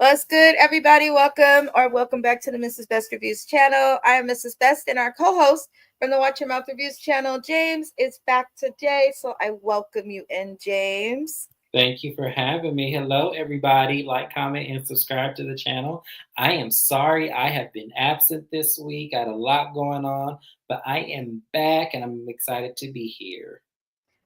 What's good, everybody? Welcome back to the Mrs. Best Reviews channel. I am Mrs. Best, and our co-host from the Watch Your Mouth Reviews channel, James, is back today. So I welcome you in, James. Thank you for having me. Hello, everybody. Like, comment, and subscribe to the channel. I am sorry I have been absent this week. Got a lot going on, but I am back and I'm excited to be here.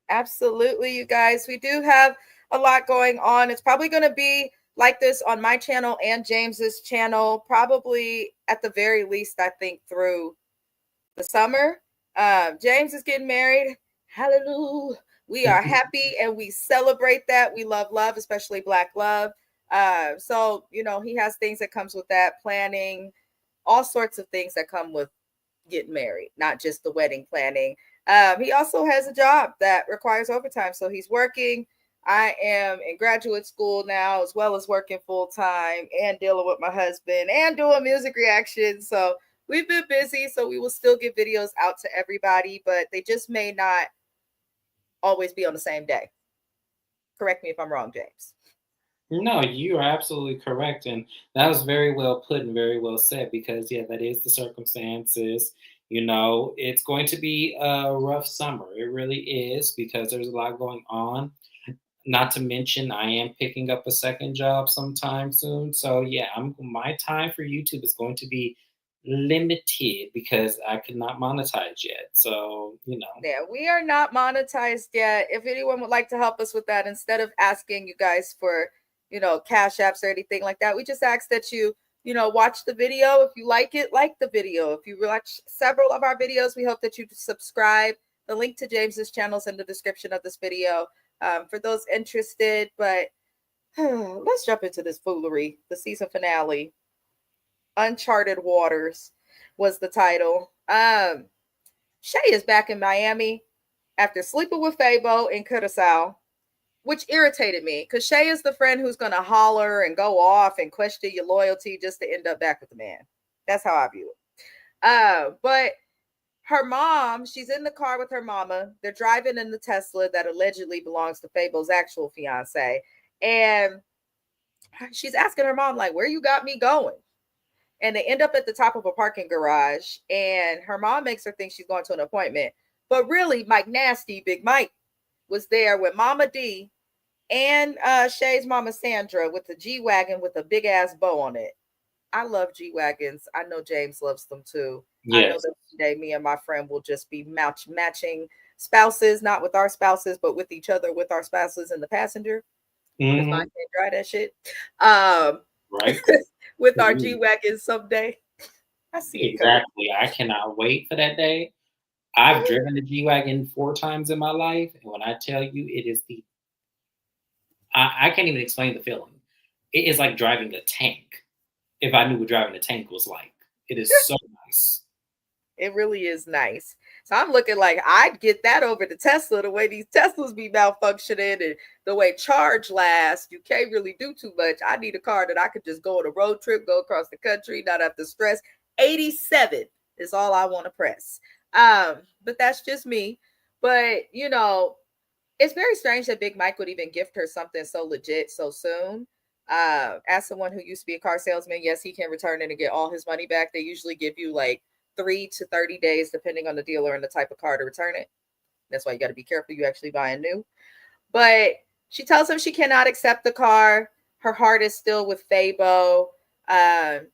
Absolutely, you guys. We do have a lot going on. It's probably going to be like this on my channel and James's channel, probably at the very least, I think, through the summer. James is getting married. Hallelujah. We are happy and we celebrate that. We love love, especially Black love. So, he has things that comes with that, planning, all sorts of things that come with getting married, not just the wedding planning. He also has a job that requires overtime. So he's working. I am in graduate school now, as well as working full time and dealing with my husband and doing music reactions. So we've been busy. So we will still get videos out to everybody, but they just may not always be on the same day. Correct me if I'm wrong, James. No, you are absolutely correct. And that was very well put and very well said because, yeah, that is the circumstances. It's going to be a rough summer. It really is because there's a lot going on. Not to mention, I am picking up a second job sometime soon. So yeah, my time for YouTube is going to be limited because I cannot monetize yet. So. Yeah, we are not monetized yet. If anyone would like to help us with that, instead of asking you guys for, cash apps or anything like that, we just ask that you, watch the video. If you like it, like the video. If you watch several of our videos, we hope that you subscribe. The link to James's channel is in the description of this video for those interested. But let's jump into this foolery. The season finale, Uncharted Waters, was the title. Shay is back in Miami after sleeping with Fabo in Curacao, which irritated me because Shay is the friend who's going to holler and go off and question your loyalty just to end up back with the man. That's how I view it. But her mom, she's in the car with her mama. They're driving in the Tesla that allegedly belongs to Fabo's actual fiance. And she's asking her mom, like, where you got me going? And they end up at the top of a parking garage. And her mom makes her think she's going to an appointment. But really, Mike Nasty, Big Mike, was there with Mama D and Shay's mama Sandra with the G-Wagon with a big ass bow on it. I love G-Wagons. I know James loves them too. I know Yes. that today me and my friend will just be matching spouses, not with our spouses, but with each other, with our spouses in the passenger. Because mine Hmm. can't drive that shit. Um, Right. with our Mhm. G-Wagons someday. I see it coming. Exactly. I cannot wait for that day. I've driven the G Wagon 4 times in my life. And when I tell you it is I can't even explain the feeling. It is like driving a tank. If I knew what driving a tank was like, it is so nice. It really is nice. So I'm looking like I'd get that over the Tesla, the way these Teslas be malfunctioning and the way charge lasts. You can't really do too much. I need a car that I could just go on a road trip, go across the country, not have to stress. 87 is all I want to press. But that's just me. But it's very strange that Big Mike would even gift her something so legit so soon. As someone who used to be a car salesman, yes, he can return it and get all his money back. They usually give you like 3 to 30 days, depending on the dealer and the type of car, to return it. That's why you got to be careful you actually buying new. But she tells him she cannot accept the car. Her heart is still with Fabo. Um,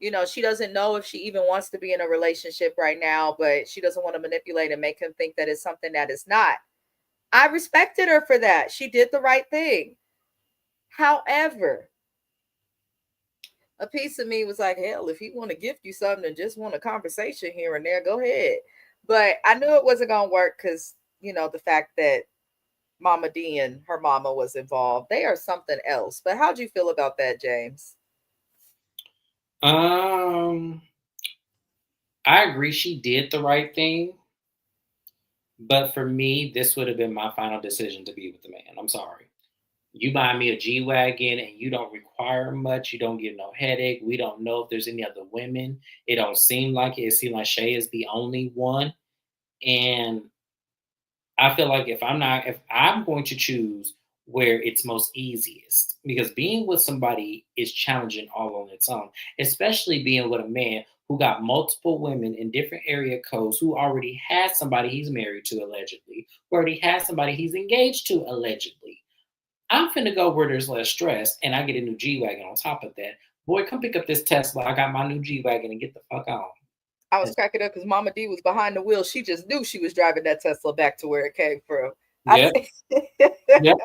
she doesn't know if she even wants to be in a relationship right now, but she doesn't want to manipulate and make him think that it's something that is not. I respected her for that. She did the right thing. However, a piece of me was like, hell, if he want to gift you something and just want a conversation here and there, go ahead. But I knew it wasn't going to work because, the fact that Mama D and her mama was involved. They are something else. But how'd you feel about that, James? Um, I agree she did the right thing, but for me, this would have been my final decision to be with the man. I'm sorry. You buy me a G Wagon and you don't require much, you don't give no headache. We don't know if there's any other women. It don't seem like it. It seems like Shay is the only one. And I feel like if I'm going to choose where it's most easiest, because being with somebody is challenging all on its own, especially being with a man who got multiple women in different area codes, who already has somebody he's married to allegedly, who already has somebody he's engaged to allegedly. I'm finna go where there's less stress and I get a new G Wagon on top of that. Boy, come pick up this Tesla. I got my new G Wagon and get the fuck on. I was cracking up because Mama D was behind the wheel. She just knew she was driving that Tesla back to where it came from. I Yep. Yep.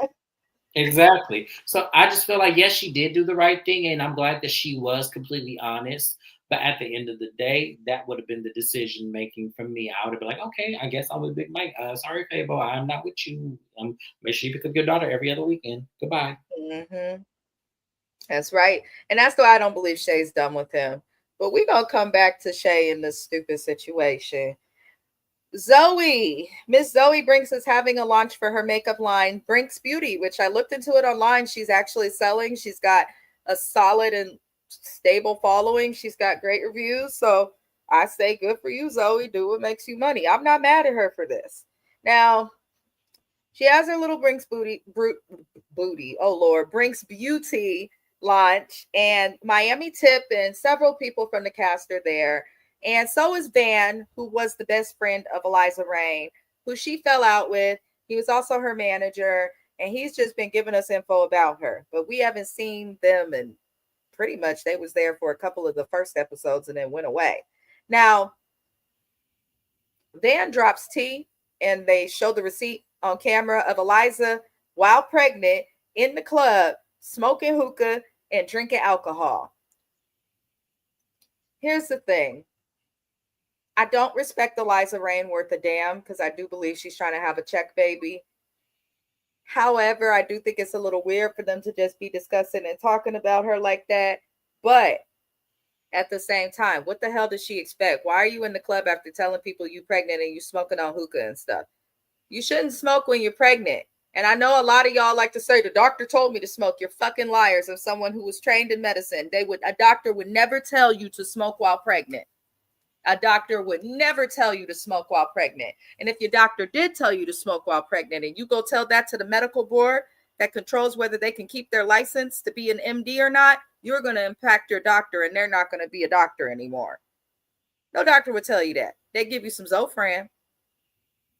Exactly. So I just feel like, yes, she did do the right thing, and I'm glad that she was completely honest. But at the end of the day, that would have been the decision making for me. I would have been like, okay, I guess I'm with Big Mike. Sorry, Fabo, I'm not with you. Make sure you pick up your daughter every other weekend. Goodbye. Mm-hmm. That's right. And that's why I don't believe Shay's done with him. But we're going to come back to Shay in this stupid situation. Zoe, Miss Zoe Brinks is having a launch for her makeup line, Brinks Beauty, which I looked into it online. She's actually selling. She's got a solid and stable following. She's got great reviews. So I say good for you, Zoe. Do what makes you money. I'm not mad at her for this. Now, she has her little Brinks booty. Oh Lord, Brinks Beauty launch, and Miami Tip and several people from the cast are there. And so is Van, who was the best friend of Eliza Rain, who she fell out with. He was also her manager, and he's just been giving us info about her. But we haven't seen them, and pretty much they was there for a couple of the first episodes and then went away. Now, Van drops tea, and they show the receipt on camera of Eliza while pregnant in the club, smoking hookah and drinking alcohol. Here's the thing. I don't respect Eliza Rain worth a damn because I do believe she's trying to have a check baby. However, I do think it's a little weird for them to just be discussing and talking about her like that. But at the same time, what the hell does she expect? Why are you in the club after telling people you pregnant and you smoking on hookah and stuff? You shouldn't smoke when you're pregnant. And I know a lot of y'all like to say the doctor told me to smoke. You're fucking liars. Of someone who was trained in medicine, a doctor would never tell you to smoke while pregnant. A doctor would never tell you to smoke while pregnant. And if your doctor did tell you to smoke while pregnant and you go tell that to the medical board that controls whether they can keep their license to be an MD or not, you're going to impact your doctor and they're not going to be a doctor anymore. No doctor would tell you that. They give you some Zofran.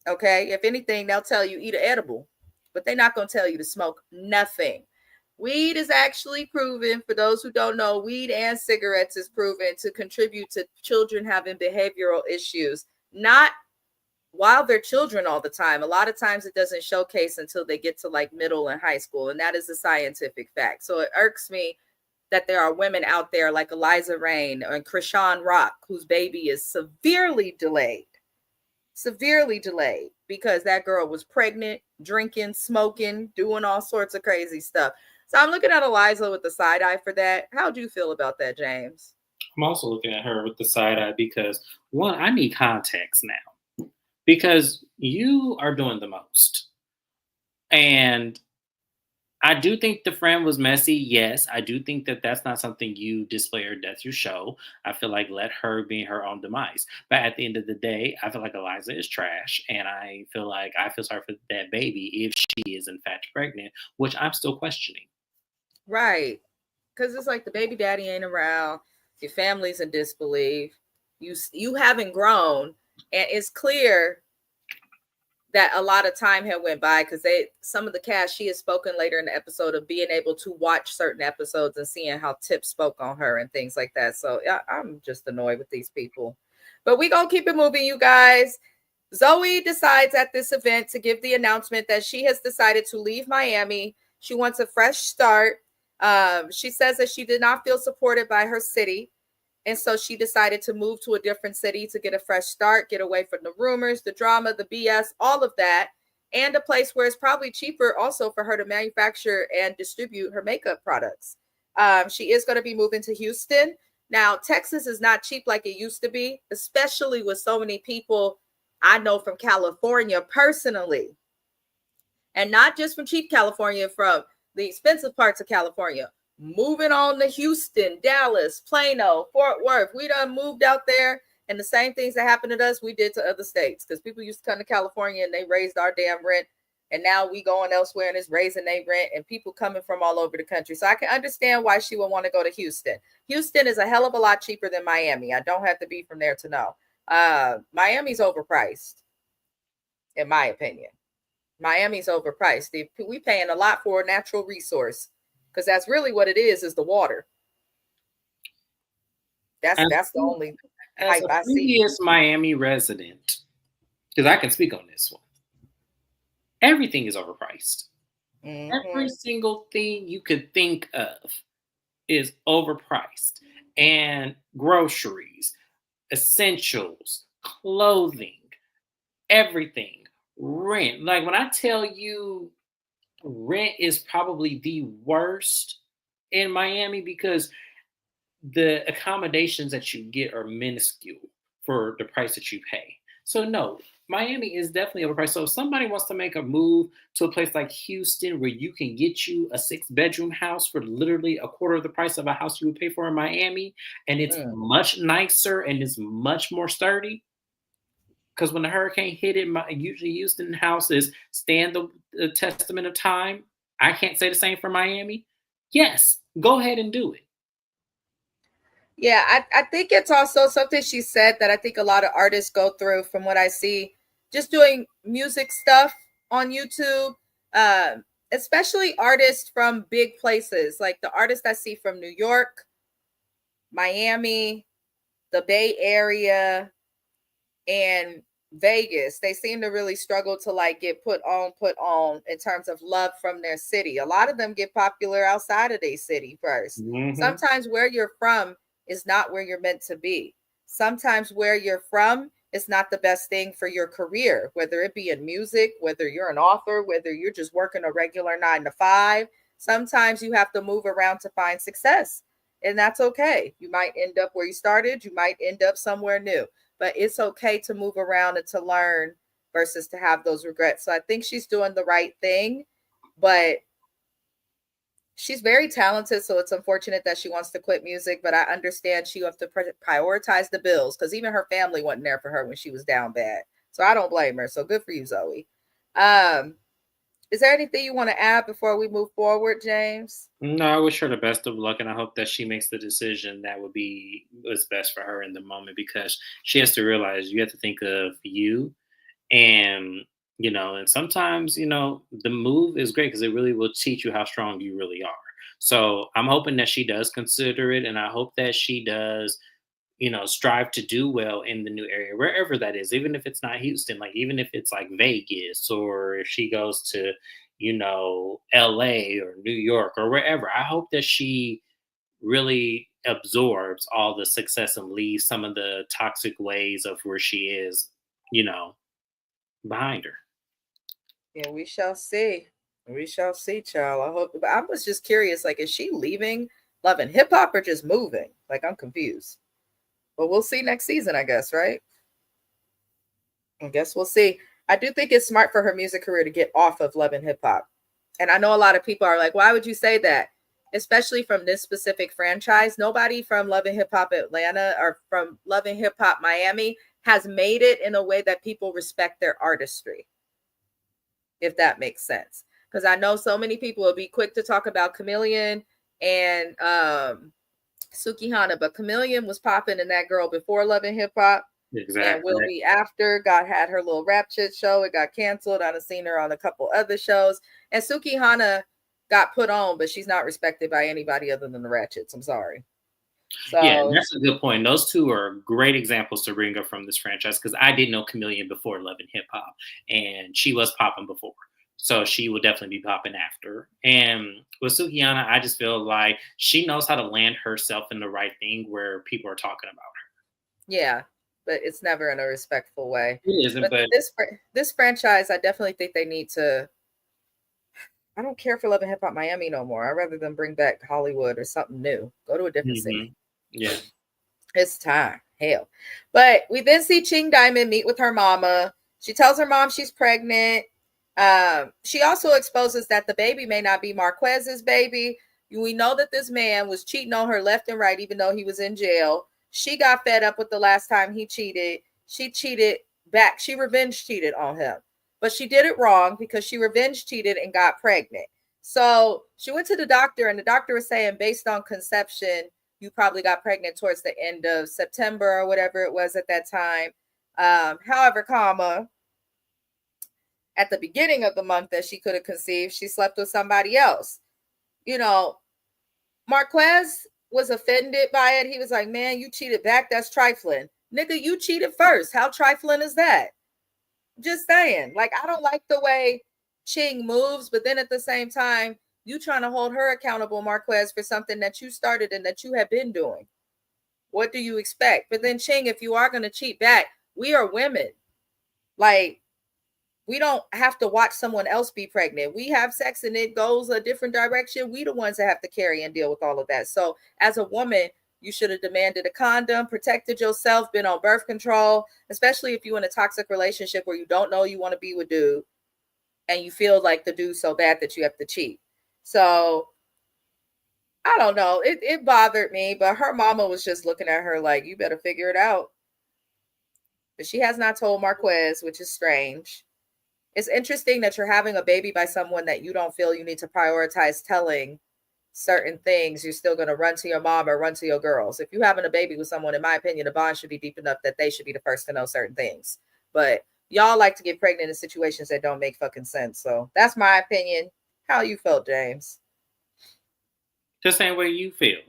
Okay. If anything, they'll tell you eat an edible, but they're not going to tell you to smoke nothing. Weed is actually proven, for those who don't know, weed and cigarettes is proven to contribute to children having behavioral issues, not while they're children all the time. A lot of times it doesn't showcase until they get to like middle and high school. And that is a scientific fact. So it irks me that there are women out there like Eliza Rain and Krishan Rock, whose baby is severely delayed because that girl was pregnant, drinking, smoking, doing all sorts of crazy stuff. So I'm looking at Eliza with the side eye for that. How do you feel about that, James? I'm also looking at her with the side eye because, one, I need context now because you are doing the most. And I do think the friend was messy. Yes, I do think that that's not something you display or that you show. I feel like let her be her own demise. But at the end of the day, I feel like Eliza is trash, and I feel sorry for that baby if she is in fact pregnant, which I'm still questioning. Right, because it's like the baby daddy ain't around, your family's in disbelief, you haven't grown, and it's clear that a lot of time had went by because some of the cast, she has spoken later in the episode of being able to watch certain episodes and seeing how Tip spoke on her and things like that. So I'm just annoyed with these people. But we gonna keep it moving, you guys. Zoe decides at this event to give the announcement that she has decided to leave Miami. She wants a fresh start. She says that she did not feel supported by her city. And so she decided to move to a different city to get a fresh start, get away from the rumors, the drama, the BS, all of that, and a place where it's probably cheaper also for her to manufacture and distribute her makeup products. She is going to be moving to Houston. Now, Texas is not cheap like it used to be, especially with so many people I know from California personally. And not just from cheap California, from the expensive parts of California. Moving on to Houston, Dallas, Plano, Fort Worth. We done moved out there, and the same things that happened to us, we did to other states, because people used to come to California and they raised our damn rent and now we going elsewhere and it's raising their rent, and people coming from all over the country. So I can understand why she would want to go to Houston. Houston is a hell of a lot cheaper than Miami. I don't have to be from there to know. Miami's overpriced, in my opinion. Miami's overpriced. We paying a lot for a natural resource, because that's really what it is the water. That's the only as hype a I see. previous Miami resident, because I can speak on this one, everything is overpriced. Every single thing you could think of is overpriced. And groceries, essentials, clothing, everything, rent. Like when I tell you rent is probably the worst in Miami, because the accommodations that you get are minuscule for the price that you pay. So no, Miami is definitely overpriced. So if somebody wants to make a move to a place like Houston where you can get you a 6-bedroom house for literally a quarter of the price of a house you would pay for in Miami, and it's much nicer and it's much more sturdy. Because when the hurricane hit it, usually Houston houses stand the testament of time. I can't say the same for Miami. Yes, go ahead and do it. Yeah, I think it's also something she said that I think a lot of artists go through, from what I see, just doing music stuff on YouTube, especially artists from big places, like the artists I see from New York, Miami, the Bay Area, and Vegas. They seem to really struggle to like get put on in terms of love from their city. A lot of them get popular outside of their city 1st. Sometimes where you're from is not where you're meant to be. Sometimes where you're from is not the best thing for your career, whether it be in music, whether you're an author, whether you're just working a regular 9 to 5. Sometimes you have to move around to find success, and that's okay. You might end up where you started, you might end up somewhere new, but it's okay to move around and to learn versus to have those regrets. So I think she's doing the right thing, but she's very talented. So it's unfortunate that she wants to quit music, but I understand she has to prioritize the bills, because even her family wasn't there for her when she was down bad. So I don't blame her. So good for you, Zoe. Is there anything you want to add before we move forward, James? No, I wish her the best of luck, and I hope that she makes the decision that would be what's best for her in the moment, because she has to realize you have to think of you, and and sometimes the move is great because it really will teach you how strong you really are. So I'm hoping that she does consider it, and I hope that she does strive to do well in the new area, wherever that is, even if it's not Houston, like even if it's like Vegas, or if she goes to, LA or New York or wherever. I hope that she really absorbs all the success and leaves some of the toxic ways of where she is, behind her. Yeah, we shall see. We shall see, child. I hope. But I was just curious, like, is she leaving Love and Hip Hop or just moving? Like, I'm confused. But we'll see next season, I guess, right? I guess we'll see. I do think it's smart for her music career to get off of Love and Hip Hop. And I know a lot of people are like, why would you say that? Especially from this specific franchise. Nobody from Love and Hip Hop Atlanta or from Love and Hip Hop Miami has made it in a way that people respect their artistry, if that makes sense. Because I know so many people will be quick to talk about Chameleon and Sukihana, but Chameleon was popping in that girl before Love and Hip Hop. Exactly. And Will Be After had her little rap shit show. It got canceled. I've seen her on a couple other shows. And Sukihana got put on, but she's not respected by anybody other than the Ratchets. I'm sorry. So yeah, that's a good point. Those two are great examples to bring up from this franchise, because I didn't know Chameleon before Love and Hip Hop, and she was popping before. So she will definitely be popping after. And with Sukihana, I just feel like she knows how to land herself in the right thing where people are talking about her. Yeah, but it's never in a respectful way. It isn't, but this franchise, I definitely think they need to. I don't care for Love and Hip Hop Miami no more. I'd rather them bring back Hollywood or something new. Go to a different city. Yeah. It's time. Hell. But we then see Ching Diamond meet with her mama. She tells her mom she's pregnant. She also exposes that the baby may not be Marquez's baby. We know that this man was cheating on her left and right, even though he was in jail. She got fed up with the last time he cheated. She cheated back. She revenge cheated on him. but she did it wrong because she revenge cheated and got pregnant. So she went to the doctor, and the doctor was saying, based on conception, you probably got pregnant towards the end of September or whatever it was at that time. However, comma, at the beginning of the month that she could have conceived, she slept with somebody else. You know, Marquez was offended by it. He was like, man, you cheated back. That's trifling. Nigga, you cheated first. How trifling is that? Just saying. Like, I don't like the way Ching moves, but then at the same time, you trying to hold her accountable, Marquez, for something that you started and that you have been doing. What do you expect? But then Ching, if you are going to cheat back, we are women. Like, we don't have to watch someone else be pregnant. We have sex and it goes a different direction. We the ones that have to carry and deal with all of that. So as a woman, you should have demanded a condom, protected yourself, been on birth control, especially if you're in a toxic relationship where you don't know you want to be with dude and you feel like the dude's so bad that you have to cheat. So I don't know. It bothered me, but her mama was just looking at her like, you better figure it out. But she has not told Marquez, which is strange. It's interesting that you're having a baby by someone that you don't feel you need to prioritize telling certain things. You're still going to run to your mom or run to your girls. If you're having a baby with someone, in my opinion, the bond should be deep enough that they should be the first to know certain things. But y'all like to get pregnant in situations that don't make fucking sense. So that's my opinion. How you felt, James? The same way you feel.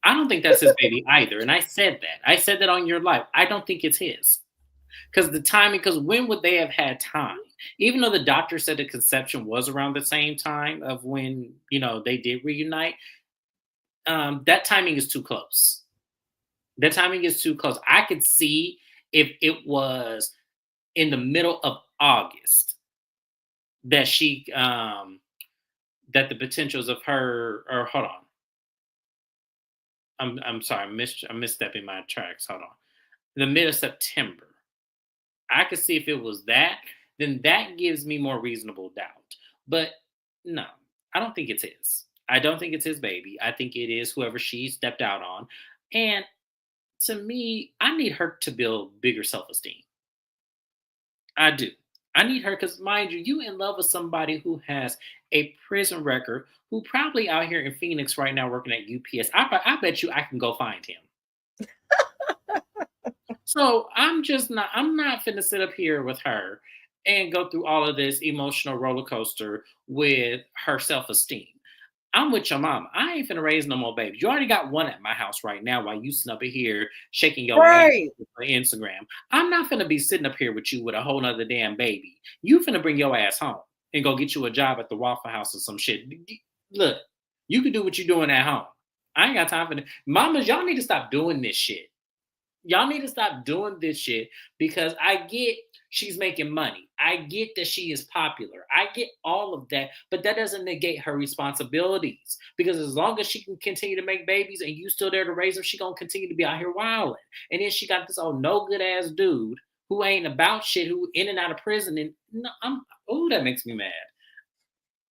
I don't think that's his baby either. And I said that. I said that on your life. I don't think it's his. Because the timing, because when would they have had time? Even though the doctor said the conception was around the same time of when, they did reunite, that timing is too close. The timing is too close. I could see if it was in the middle of August that that the potentials of her, or hold on. I'm sorry, I'm misstepping my tracks. Hold on. The mid of September. I could see if it was that, then that gives me more reasonable doubt. But no, I don't think it's his. I don't think it's his baby. I think it is whoever she stepped out on. And to me, I need her to build bigger self-esteem. I do. I need her because, mind you, you in love with somebody who has a prison record, who probably out here in Phoenix right now working at UPS. I bet you I can go find him. So I'm not finna sit up here with her and go through all of this emotional roller coaster with her self-esteem. I'm with your mama. I ain't finna raise no more babies. You already got one at my house right now while you sitting up here shaking your ass Right. for Instagram. I'm not finna be sitting up here with you with a whole nother damn baby. You finna bring your ass home and go get you a job at the Waffle House or some shit. Look, you can do what you're doing at home. I ain't got time for that. Mamas, y'all need to stop doing this shit. Y'all need to stop doing this shit because I get she's making money. I get that she is popular. I get all of that, but that doesn't negate her responsibilities because as long as she can continue to make babies and you still there to raise them, she gonna continue to be out here wilding. And then she got this old no good ass dude who ain't about shit, who in and out of prison. And no, that makes me mad.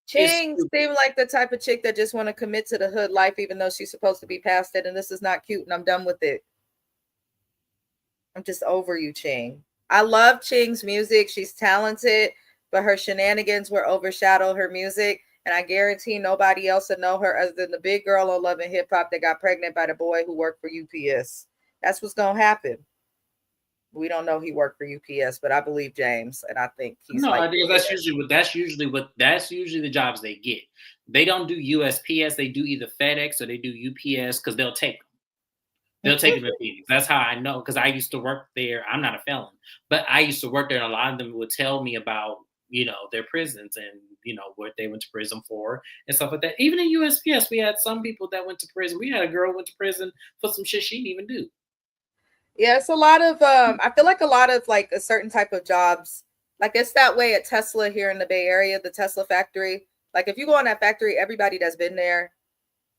Ching seemed like the type of chick that just want to commit to the hood life, even though she's supposed to be past it. And this is not cute, and I'm done with it. I'm just over you, Ching. I love Ching's music. She's talented, but her shenanigans will overshadow her music. And I guarantee nobody else will know her other than the big girl on Love and Hip Hop that got pregnant by the boy who worked for UPS. That's what's gonna happen. We don't know he worked for UPS, but I believe James, and I think he's no. like That's usually the jobs they get. They don't do USPS. They do either FedEx or they do UPS because they'll take them. They'll take them in Phoenix. That's how I know because I used to work there. I'm not a felon, but I used to work there, and a lot of them would tell me about their prisons and what they went to prison for and stuff like that. Even in USPS, we had some people that went to prison. We had a girl who went to prison for some shit she didn't even do. Yeah, it's a lot of I feel like a lot of like a certain type of jobs. Like it's that way at Tesla here in the Bay Area, the Tesla factory. Like if you go in that factory, everybody that's been there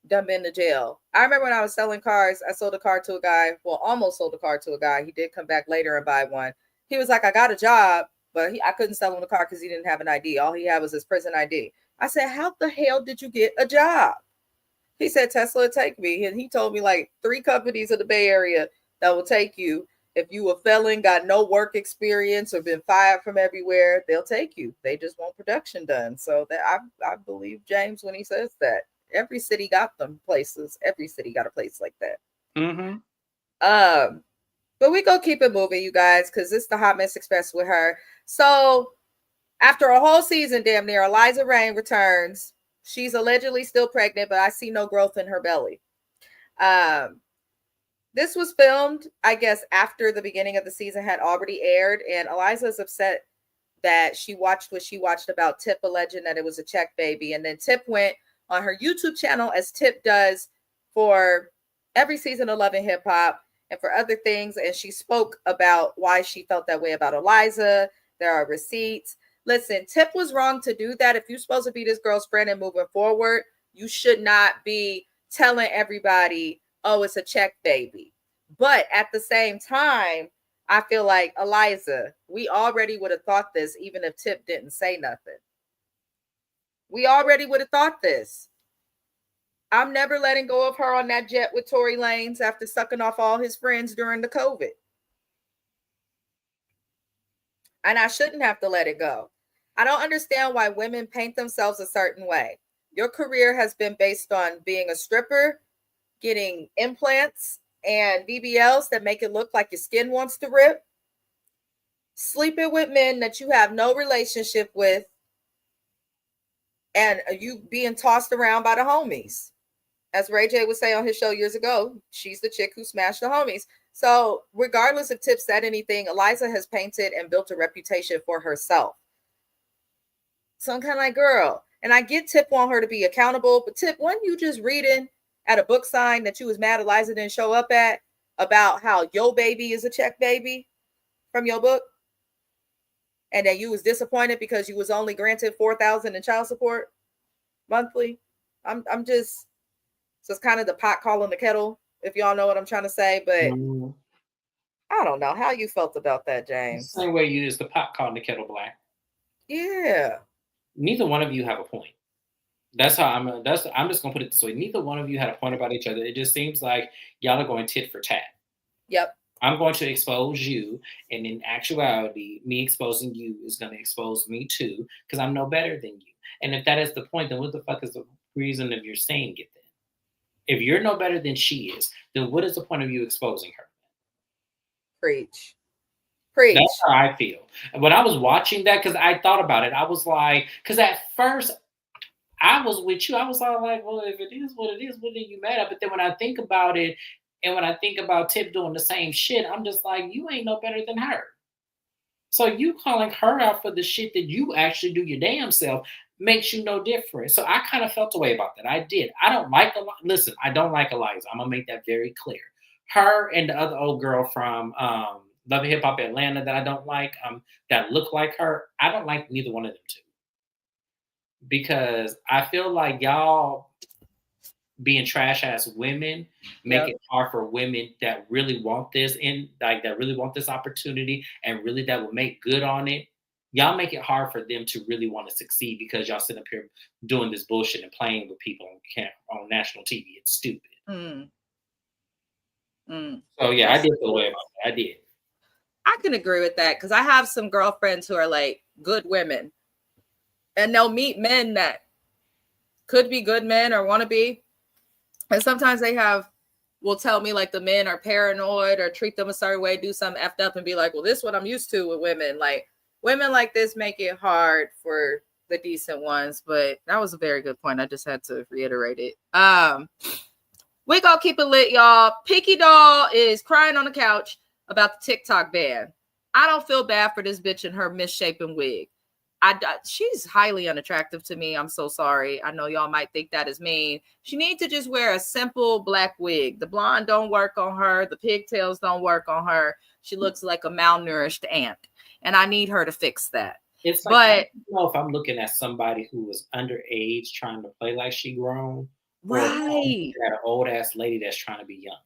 done been to jail. I remember when I was selling cars, I sold a car to a guy, well, almost sold a car to a guy. He did come back later and buy one. He was like, I got a job, but I couldn't sell him the car because he didn't have an ID. All he had was his prison ID. I said, how the hell did you get a job? He said, Tesla will take me. And he told me like 3 companies in the Bay Area that will take you. If you a felon, got no work experience, or been fired from everywhere, they'll take you. They just want production done. So that I believe James when he says that. Every city got them places. Every city got a place like that. Mm-hmm. But we go keep it moving, you guys, because it's the Hot Mess Express with her. So after a whole season, damn near, Eliza Reign returns. She's allegedly still pregnant, but I see no growth in her belly. This was filmed, I guess, after the beginning of the season had already aired, and Eliza's upset that she watched what she watched about Tip alleging that it was a check baby. And then Tip went on her YouTube channel, as Tip does for every season of Love and Hip Hop and for other things, and she spoke about why she felt that way about Eliza. There are receipts. Listen, Tip was wrong to do that. If you're supposed to be this girl's friend and moving forward, you should not be telling everybody, oh, it's a check baby. But at the same time, I feel like, Eliza, we already would have thought this even if Tip didn't say nothing. We already would have thought this. I'm never letting go of her on that jet with Tory Lanez after sucking off all his friends during the COVID. And I shouldn't have to let it go. I don't understand why women paint themselves a certain way. Your career has been based on being a stripper, getting implants and BBLs that make it look like your skin wants to rip, sleeping with men that you have no relationship with, and you being tossed around by the homies. As Ray J would say on his show years ago, she's the chick who smashed the homies. So regardless if Tip said anything, Eliza has painted and built a reputation for herself. So I'm kind of like, girl, and I get Tip want her to be accountable, but Tip, weren't you just reading at a book sign that you was mad Eliza didn't show up at about how your baby is a check baby from your book? And that you was disappointed because you was only granted $4,000 in child support monthly? I'm just, so it's kind of the pot calling the kettle, if y'all know what I'm trying to say. But I don't know how you felt about that, James. The same way you use the pot calling the kettle black. Yeah. Neither one of you have a point. That's how I'm just gonna put it this way. Neither one of you had a point about each other. It just seems like y'all are going tit for tat. Yep. I'm going to expose you, and in actuality, me exposing you is going to expose me too, because I'm no better than you. And if that is the point, then what the fuck is the reason of your saying it then? If you're no better than she is, then what is the point of you exposing her? Preach. Preach. That's how I feel. And when I was watching that, because I thought about it, I was like, because at first I was with you. I was all like, well, if it is what it is, what are you mad at? But then when I think about it, and when I think about Tip doing the same shit, I'm just like, you ain't no better than her. So you calling her out for the shit that you actually do your damn self makes you no different. So I kind of felt a way about that. I did. I don't like listen, I don't like Eliza. I'm gonna make that very clear. Her and the other old girl from Love and Hip Hop Atlanta that I don't like, that look like her, I don't like neither one of them two. Because I feel like y'all being trash ass women make it hard for women that really want this that really want this opportunity and really that will make good on it. Y'all make it hard for them to really want to succeed because y'all sit up here doing this bullshit and playing with people on national TV. It's stupid. So yeah, I did feel the way about that. I did. I can agree with that because I have some girlfriends who are like good women, and they'll meet men that could be good men or want to be. And sometimes will tell me like the men are paranoid or treat them a certain way, do something effed up and be like, well, this is what I'm used to with women. Like women like this make it hard for the decent ones. But that was a very good point. I just had to reiterate it. We gonna keep it lit, y'all. Pinky Doll is crying on the couch about the TikTok ban. I don't feel bad for this bitch in her misshapen wig. She's highly unattractive to me. I'm so sorry. I know y'all might think that is mean. She needs to just wear a simple black wig. The blonde don't work on her. The pigtails don't work on her. She looks like a malnourished ant. And I need her to fix that. It's like, I don't know if I'm looking at somebody who was underage trying to play like she grown. Right. Or at an old ass lady that's trying to be young.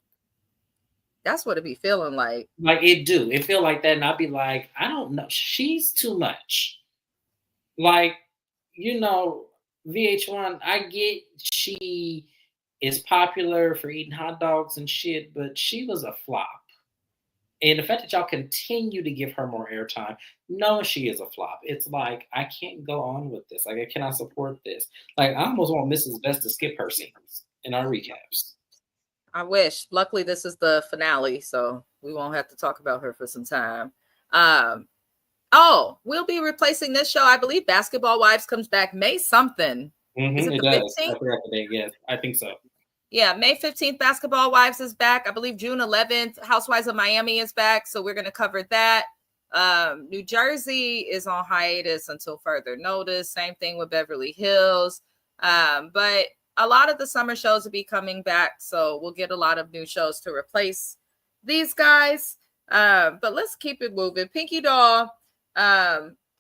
That's what it be feeling like. Like it do. It feel like that. And I'd be like, I don't know. She's too much. Like, VH1, I get she is popular for eating hot dogs and shit, but she was a flop. And the fact that y'all continue to give her more airtime, knowing she is a flop, it's like, I can't go on with this. Like, I cannot support this. Like, I almost want Mrs. Best to skip her scenes in our recaps. I wish. Luckily, this is the finale, so we won't have to talk about her for some time. We'll be replacing this show. I believe Basketball Wives comes back May something. Is it It the does. 15th? I forgot the date. Yes, I think so. Yeah, May 15th, Basketball Wives is back. I believe June 11th, Housewives of Miami is back. So we're going to cover that. New Jersey is on hiatus until further notice. Same thing with Beverly Hills. But a lot of the summer shows will be coming back. So we'll get a lot of new shows to replace these guys. But let's keep it moving. Pinky Doll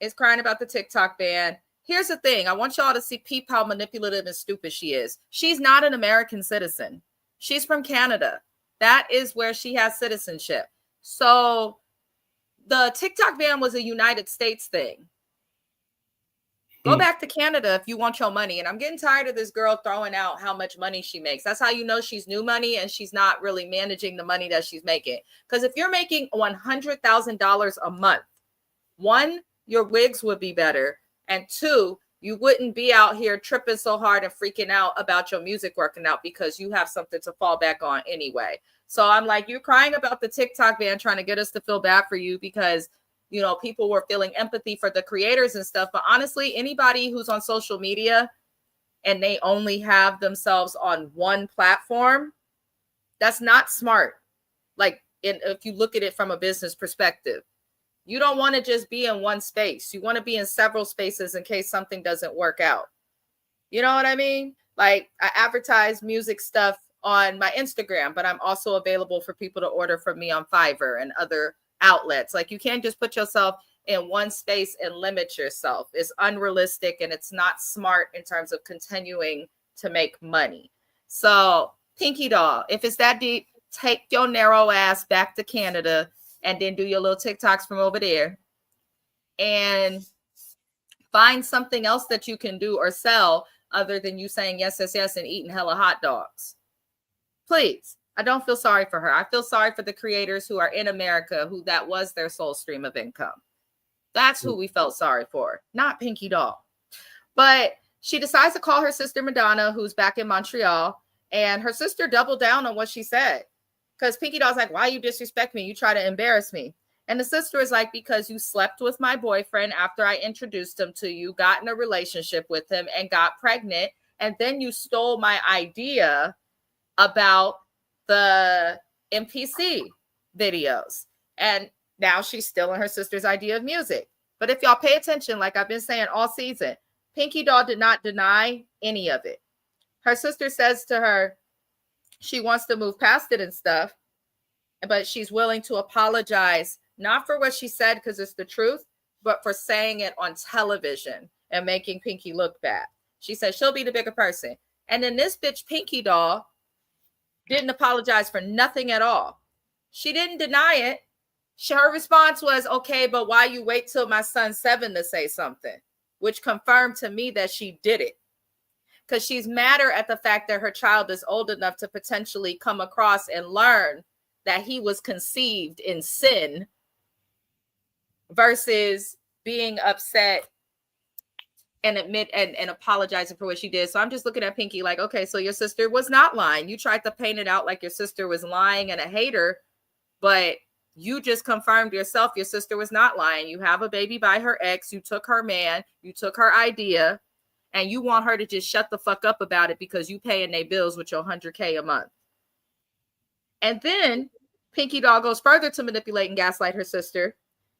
is crying about the TikTok ban. Here's the thing. I want y'all to see peep how manipulative and stupid she is. She's not an American citizen. She's from Canada. That is where she has citizenship. So the TikTok ban was a United States thing. Go back to Canada if you want your money. And I'm getting tired of this girl throwing out how much money she makes. That's how you know she's new money and she's not really managing the money that she's making. Because if you're making $100,000 a month, one, your wigs would be better. And two, you wouldn't be out here tripping so hard and freaking out about your music working out because you have something to fall back on anyway. So I'm like, you're crying about the TikTok ban, trying to get us to feel bad for you because, you know, people were feeling empathy for the creators and stuff. But honestly, anybody who's on social media and they only have themselves on one platform, that's not smart. Like, if you look at it from a business perspective. You don't want to just be in one space. You want to be in several spaces in case something doesn't work out. You know what I mean? Like, I advertise music stuff on my Instagram, but I'm also available for people to order from me on Fiverr and other outlets. Like, you can't just put yourself in one space and limit yourself. It's unrealistic and it's not smart in terms of continuing to make money. So, Pinky Doll, if it's that deep, take your narrow ass back to Canada and then do your little TikToks from over there and find something else that you can do or sell other than you saying yes, yes, yes, and eating hella hot dogs. Please. I don't feel sorry for her. I feel sorry for the creators who are in America, who that was their sole stream of income. That's who we felt sorry for, not Pinky Doll. But she decides to call her sister Madonna, who's back in Montreal, and her sister doubled down on what she said. Because Pinky Doll's like, why you disrespect me? You try to embarrass me. And the sister is like, because you slept with my boyfriend after I introduced him to you, got in a relationship with him and got pregnant. And then you stole my idea about the MPC videos. And now she's stealing her sister's idea of music. But if y'all pay attention, like I've been saying all season, Pinky Doll did not deny any of it. Her sister says to her, she wants to move past it and stuff, but she's willing to apologize, not for what she said because it's the truth, but for saying it on television and making Pinky look bad. She said she'll be the bigger person. And then this bitch Pinky Doll didn't apologize for nothing at all. She didn't deny it. Her response was, okay, but why you wait till my son's 7 to say something, which confirmed to me that she did it. Because she's madder at the fact that her child is old enough to potentially come across and learn that he was conceived in sin versus being upset and admit and apologizing for what she did. So I'm just looking at Pinky like, okay, so your sister was not lying. You tried to paint it out like your sister was lying and a hater, but you just confirmed yourself your sister was not lying. You have a baby by her ex. You took her man. You took her idea. And you want her to just shut the fuck up about it because you paying their bills with your $100K a month. And then Pinky Doll goes further to manipulate and gaslight her sister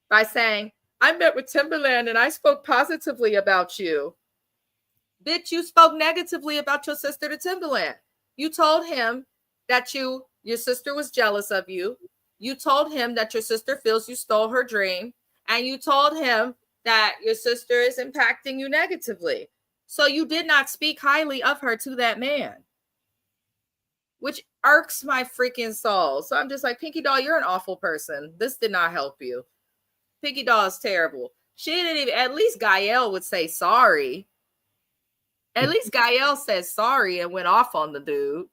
by saying, I met with Timberland and I spoke positively about you. Bitch, you spoke negatively about your sister to Timberland. You told him that your sister was jealous of you. You told him that your sister feels you stole her dream. And you told him that your sister is impacting you negatively. So you did not speak highly of her to that man, which irks my freaking soul. So I'm just like, Pinky Doll, you're an awful person. This did not help you. Pinky Doll is terrible. She didn't even, at least Gael would say sorry. At least Gael said sorry and went off on the dude.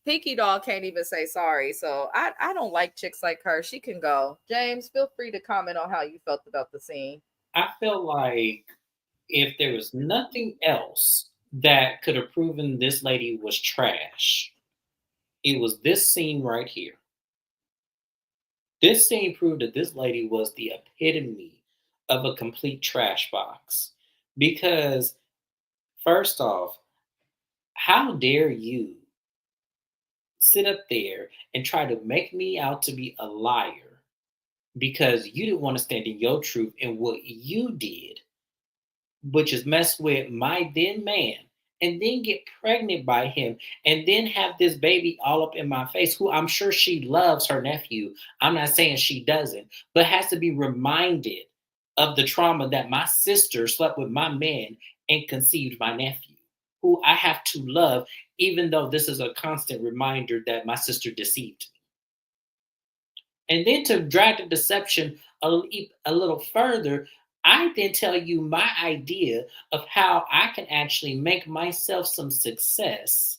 Pinky Doll can't even say sorry. So I don't like chicks like her. She can go. James, feel free to comment on how you felt about the scene. I feel like if there was nothing else that could have proven this lady was trash, it was this scene right here. This scene proved that this lady was the epitome of a complete trash box. Because, first off, how dare you sit up there and try to make me out to be a liar because you didn't want to stand in your truth and what you did, which is mess with my then man, and then get pregnant by him, and then have this baby all up in my face, who I'm sure she loves her nephew. I'm not saying she doesn't, but has to be reminded of the trauma that my sister slept with my man and conceived my nephew, who I have to love, even though this is a constant reminder that my sister deceived me. And then to drag the deception a little further, I then tell you my idea of how I can actually make myself some success.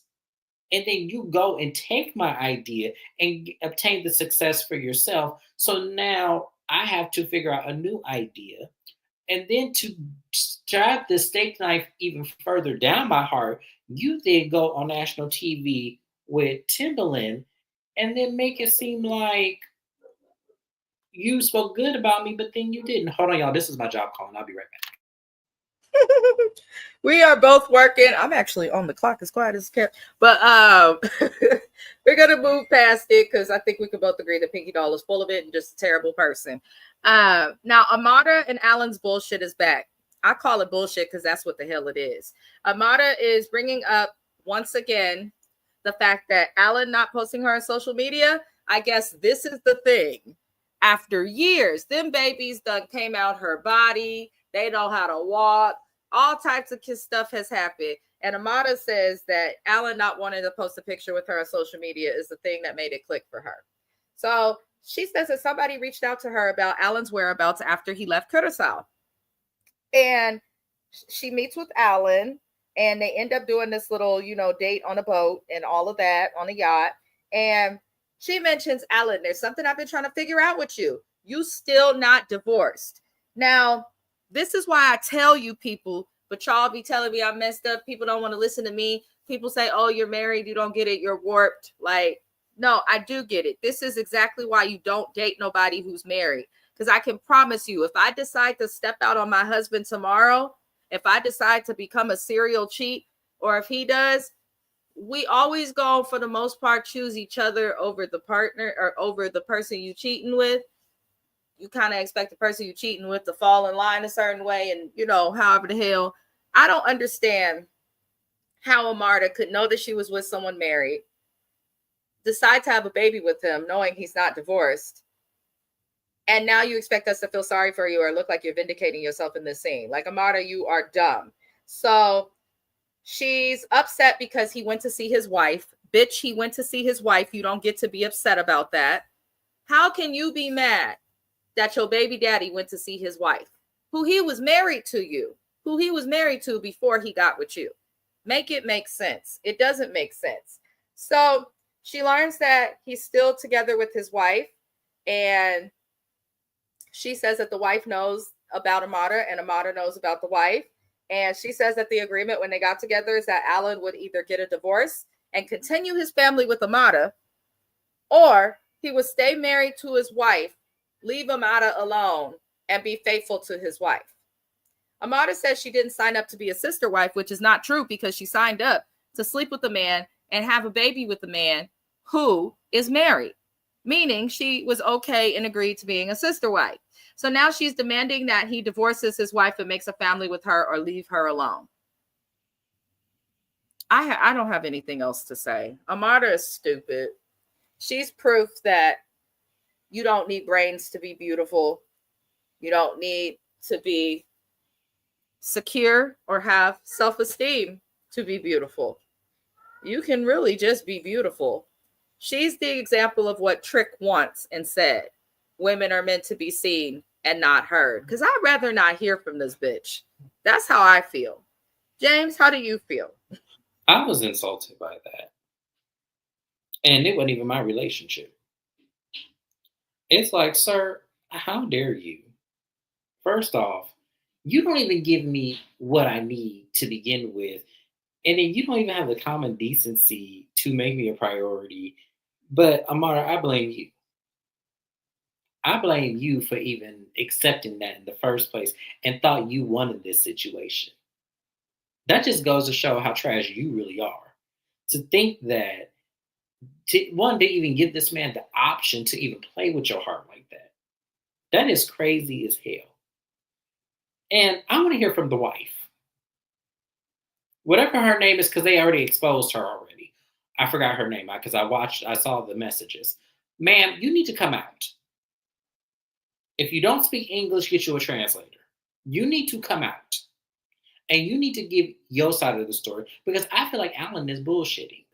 And then you go and take my idea and obtain the success for yourself. So now I have to figure out a new idea. And then to drive the steak knife even further down my heart, you then go on national TV with Timbaland and then make it seem like you spoke good about me, but then you didn't. Hold on, y'all. This is my job calling. I'll be right back. We are both working. I'm actually on the clock as quiet as kept, but we're gonna move past it because I think we can both agree that Pinky Doll is full of it and just a terrible person. Now Amada and Alan's bullshit is back. I call it bullshit because that's what the hell it is. Amada is bringing up once again the fact that Alan not posting her on social media. I guess this is the thing. After years, them babies done came out her body. They know how to walk. All types of stuff has happened. And Amada says that Alan not wanting to post a picture with her on social media is the thing that made it click for her. So she says that somebody reached out to her about Alan's whereabouts after he left Curacao. And she meets with Alan and they end up doing this little, date on a boat and all of that on a yacht. And she mentions, Alan, there's something I've been trying to figure out with you. You still not divorced. Now, this is why I tell you people, but y'all be telling me I'm messed up. People don't want to listen to me. People say, oh, you're married. You don't get it. You're warped. Like, no, I do get it. This is exactly why you don't date nobody who's married. Because I can promise you, if I decide to step out on my husband tomorrow, if I decide to become a serial cheat, or if he does, we always go, for the most part, choose each other over the partner or over the person you cheating with. You kind of expect the person you cheating with to fall in line a certain way. And, however the hell, I don't understand how Amada could know that she was with someone married, decide to have a baby with him, knowing he's not divorced. And now you expect us to feel sorry for you or look like you're vindicating yourself in this scene. Like, Amada, you are dumb. So she's upset because he went to see his wife. Bitch, he went to see his wife. You don't get to be upset about that. How can you be mad that your baby daddy went to see his wife, who he was married to you, who he was married to before he got with you? Make it make sense. It doesn't make sense. So she learns that he's still together with his wife, and she says that the wife knows about Amada and Amada knows about the wife. And she says that the agreement when they got together is that Alan would either get a divorce and continue his family with Amada, or he would stay married to his wife, leave Amada alone, and be faithful to his wife. Amada says she didn't sign up to be a sister wife, which is not true because she signed up to sleep with a man and have a baby with a man who is married, meaning she was okay and agreed to being a sister wife. So now she's demanding that he divorces his wife and makes a family with her or leave her alone. I don't have anything else to say. Amada is stupid. She's proof that you don't need brains to be beautiful. You don't need to be secure or have self-esteem to be beautiful. You can really just be beautiful. She's the example of what Trick wants and said. Women are meant to be seen and not heard. Because I'd rather not hear from this bitch. That's how I feel. James, how do you feel? I was insulted by that. And it wasn't even my relationship. It's like, sir, how dare you? First off, you don't even give me what I need to begin with. And then you don't even have the common decency to make me a priority. But Amara, I blame you. I blame you for even accepting that in the first place and thought you wanted this situation. That just goes to show how trash you really are. To think that, to even give this man the option to even play with your heart like that. That is crazy as hell. And I want to hear from the wife. Whatever her name is, because they already exposed her already. I forgot her name because I saw the messages. Ma'am, you need to come out. If you don't speak English, get you a translator. You need to come out. And you need to give your side of the story because I feel like Alan is bullshitting.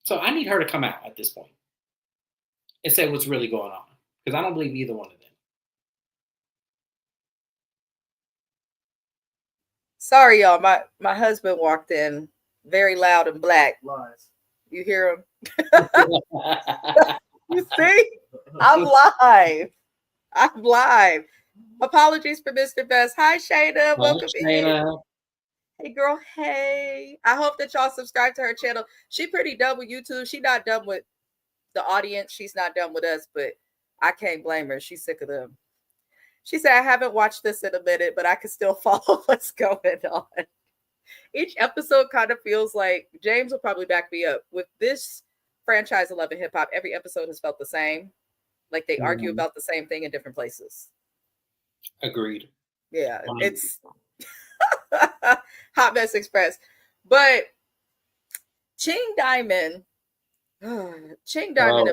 So I need her to come out at this point and say what's really going on because I don't believe either one of them. Sorry, y'all. My husband walked in very loud and black. Lies. You hear him? You see? I'm live. I'm live. Apologies for Mr. Best. Hi, Shayna. Welcome in. Hey, girl. Hey. I hope that y'all subscribe to her channel. She pretty done with YouTube. She not done with the audience. She's not done with us, but I can't blame her. She's sick of them. She said, I haven't watched this in a minute, but I can still follow what's going on. Each episode kind of feels like, James will probably back me up, with this franchise 11 hip hop, every episode has felt the same. Like they argue about the same thing in different places. Agreed. Yeah, it's Hot Mess Express. But Ching Diamond and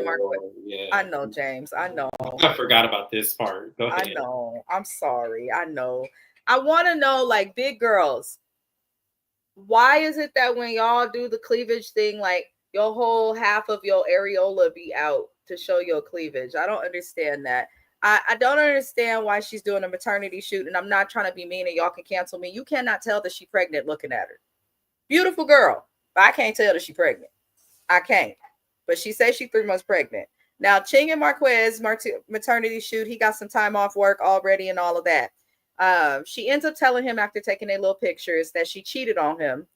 Mark. Yeah. I know, James. I know. I forgot about this part. Go ahead. I know. I'm sorry. I know. I want to know, like, big girls, why is it that when y'all do the cleavage thing, like your whole half of your areola be out to show your cleavage? I don't understand that. I don't understand why she's doing a maternity shoot, and I'm not trying to be mean and y'all can cancel me. You cannot tell that she's pregnant looking at her. Beautiful girl, but I can't tell that she's pregnant. I can't. But she says she's 3 months pregnant. Now, Ching and Marquez maternity shoot, he got some time off work already and all of that. She ends up telling him after taking their little pictures that she cheated on him.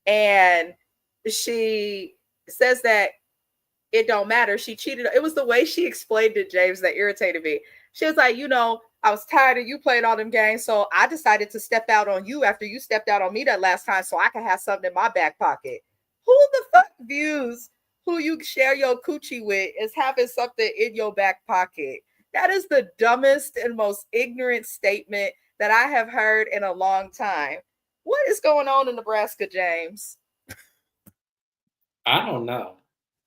And she says that it don't matter. She cheated. It was the way she explained it, James, that irritated me. She was like, I was tired of you playing all them games, so I decided to step out on you after you stepped out on me that last time so I could have something in my back pocket. Who the fuck views who you share your coochie with as having something in your back pocket? That is the dumbest and most ignorant statement that I have heard in a long time. What is going on in Nebraska, James? I don't know.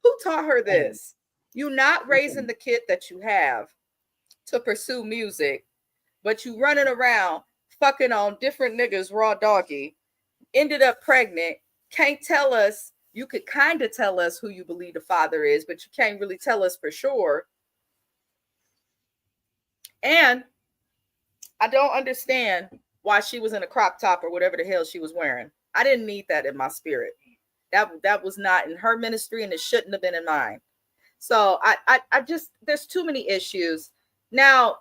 Who taught her this? You not raising the kid that you have to pursue music, but you running around fucking on different niggas raw doggy, ended up pregnant, can't tell us. You could kind of tell us who you believe the father is, but you can't really tell us for sure. And I don't understand why she was in a crop top or whatever the hell she was wearing. I didn't need that in my spirit. That was not in her ministry, and it shouldn't have been in mine. So I just, there's too many issues. Now,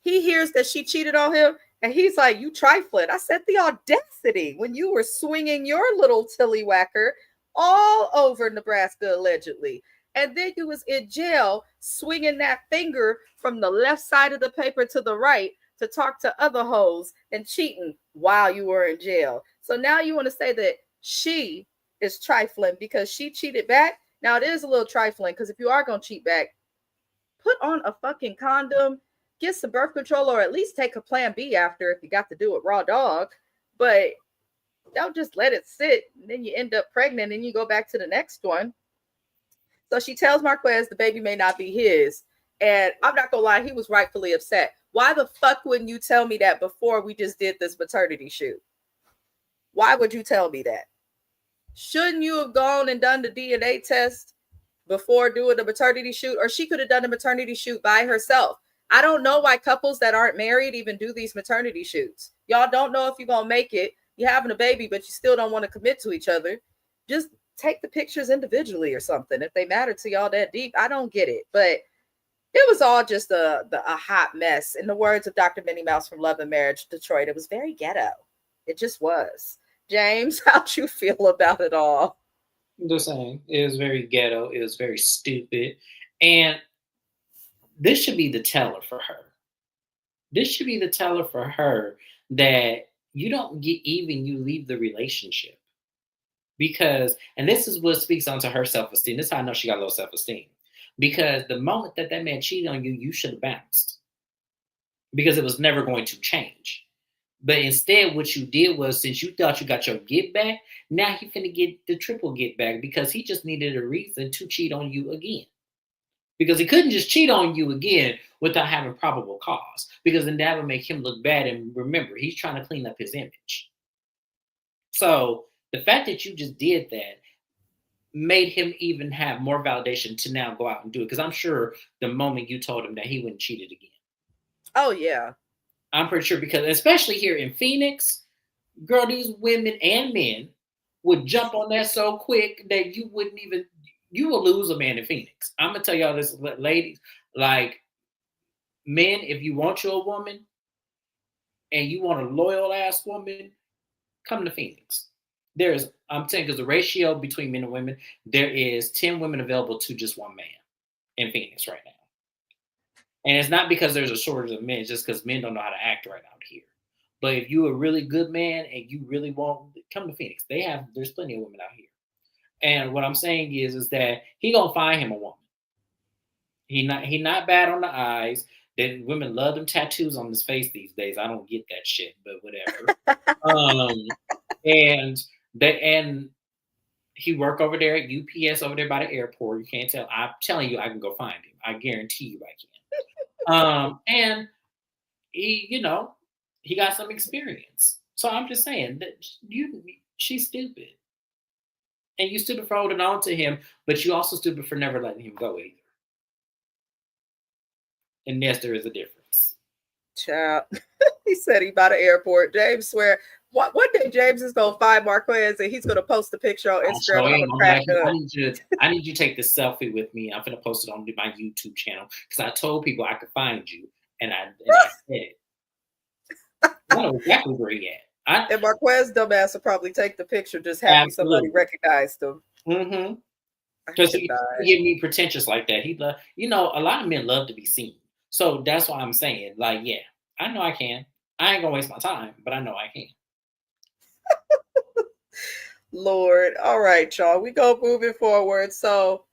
he hears that she cheated on him, and he's like, you trifling. I said, the audacity when you were swinging your little tillywhacker all over Nebraska, allegedly. And then you was in jail swinging that finger from the left side of the paper to the right to talk to other hoes and cheating while you were in jail. So now you want to say that she is trifling because she cheated back? Now, it is a little trifling because if you are going to cheat back, put on a fucking condom, get some birth control, or at least take a plan B after if you got to do it raw dog. But don't just let it sit and then you end up pregnant and you go back to the next one. So she tells Marquez the baby may not be his. And I'm not going to lie, he was rightfully upset. Why the fuck wouldn't you tell me that before we just did this maternity shoot? Why would you tell me that? Shouldn't you have gone and done the DNA test before doing the maternity shoot? Or she could have done the maternity shoot by herself. I don't know why couples that aren't married even do these maternity shoots. Y'all don't know if you're going to make it. You're having a baby, but you still don't want to commit to each other. just take the pictures individually or something if they matter to y'all that deep. I don't get it, but it was all just a hot mess. In the words of Dr. Minnie Mouse from Love and Marriage Detroit, it was very ghetto. It just was. James, how'd you feel about it all? The same. It was very ghetto. It was very stupid. And this should be the teller for her. This should be the teller for her that you don't get even, you leave the relationship. Because, and this is what speaks onto her self esteem. This is how I know she got low self esteem. Because the moment that that man cheated on you, you should have bounced. Because it was never going to change. But instead, what you did was, since you thought you got your get back, now he finna get the triple get back because he just needed a reason to cheat on you again. Because he couldn't just cheat on you again without having probable cause. Because then that would make him look bad. And remember, he's trying to clean up his image. So the fact that you just did that made him even have more validation to now go out and do it. Because I'm sure the moment you told him that, he wouldn't cheat it again. Oh, yeah. I'm pretty sure, because especially here in Phoenix, girl, these women and men would jump on that so quick that you wouldn't even, you will lose a man in Phoenix. I'm gonna tell y'all this, ladies, like, men, if you want your woman and you want a loyal ass woman, come to Phoenix. There's, I'm saying, because the ratio between men and women, there is 10 women available to just one man in Phoenix right now. And it's not because there's a shortage of men, it's just because men don't know how to act right out here. But if you're a really good man and you really want, come to Phoenix. There's plenty of women out here. And what I'm saying is that he gonna find him a woman. He not bad on the eyes. Then women love them tattoos on his face these days. I don't get that shit, but whatever. And he work over there at UPS over there by the airport. You can't tell. I'm telling you, I can go find him. I guarantee you, I can. And he, he got some experience. So I'm just saying that she's stupid, and you stupid for holding on to him, but you also stupid for never letting him go either. And yes, there is a difference. Child. He said he by the airport. James swear one day James is gonna find Marquez and he's gonna post a picture on Instagram. I need you to take this selfie with me. I'm gonna post it on my YouTube channel because I told people I could find you, and I said it. I know exactly where he at. And Marquez dumbass will probably take the picture, just happy somebody recognized him. Mm-hmm. Because he get me pretentious like that. He love, a lot of men love to be seen. So that's why I'm saying, like, yeah, I know I can. I ain't gonna waste my time, but I know I can. Lord. All right, y'all. We go moving forward. So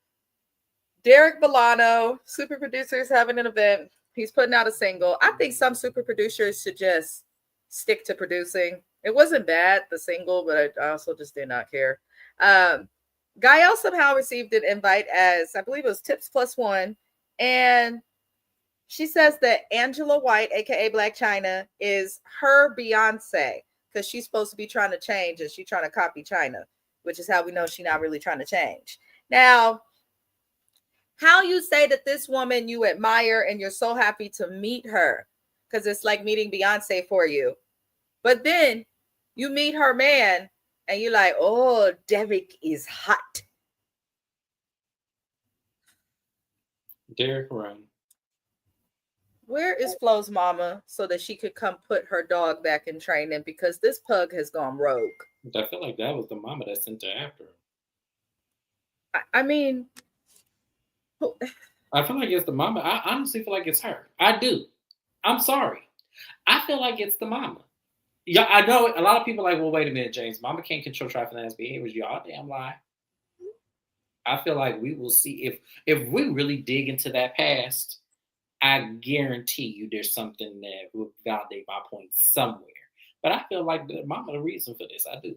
Derek Milano, super producer, is having an event. He's putting out a single. I think some super producers should just stick to producing. It wasn't bad, the single, but I also just did not care. Gael somehow received an invite as, I believe it was Tips Plus One. And she says that Angela White, aka Black China, is her Beyonce because she's supposed to be trying to change and she's trying to copy China, which is how we know she's not really trying to change. Now, how you say that this woman you admire and you're so happy to meet her because it's like meeting Beyonce for you, but then you meet her man and you're like, oh, Derek is hot. Derek Run. Where is Flo's mama so that she could come put her dog back in training because this pug has gone rogue? I feel like that was the mama that sent her after her. I mean, I feel like it's the mama. I honestly feel like it's her. I do. I'm sorry. I feel like it's the mama. Yeah, I know a lot of people are like, well, wait a minute, James. Mama can't control trifling ass behaviors. Y'all damn lie. I feel like we will see if we really dig into that past. I guarantee you there's something that will validate my point somewhere. But I feel like the mama the reason for this. I do.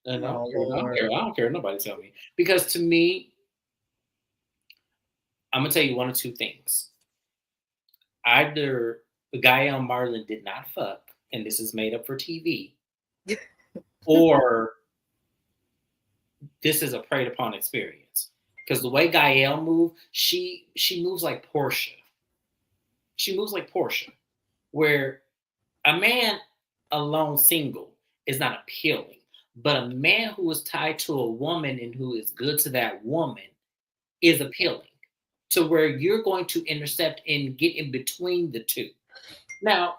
And I don't care. Nobody tell me. Because to me, I'm going to tell you one or two things. Either Gael Marlin did not fuck, and this is made up for TV, or this is a preyed upon experience. Because the way Gael moves, she moves like Portia. She moves like Portia, where a man alone single is not appealing. But a man who is tied to a woman and who is good to that woman is appealing, to where you're going to intercept and get in between the two. Now,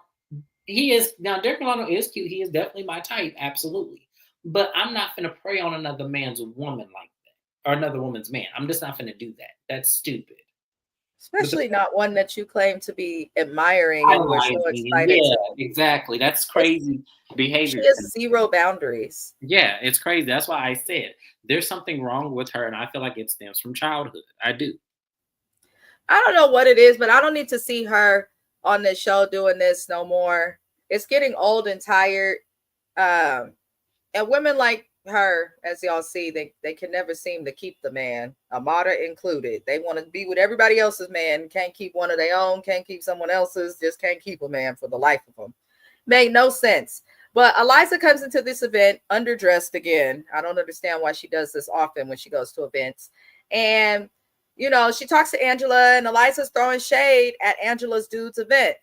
Derek Milano is cute. He is definitely my type, absolutely. But I'm not gonna prey on another man's woman like that, or another woman's man. I'm just not gonna do that. That's stupid. But the Especially not one that you claim to be admiring and were so idolizing, excited yeah, to. exactly. That's It's, crazy she behavior to me. has zero boundaries. Yeah, it's crazy. That's why I said there's something wrong with her, and I feel like it stems from childhood. I do. I don't know what it is, but I don't need to see her on this show doing this no more. It's getting old and tired. Um, and women like her, as y'all see, they can never seem to keep the man, Amada included. They want to be with everybody else's man, can't keep one of their own, can't keep someone else's, just can't keep a man for the life of them. Made no sense. But Eliza comes into this event underdressed again. I don't understand why she does this often when she goes to events. And, you know, she talks to Angela, and Eliza's throwing shade at Angela's dude's event.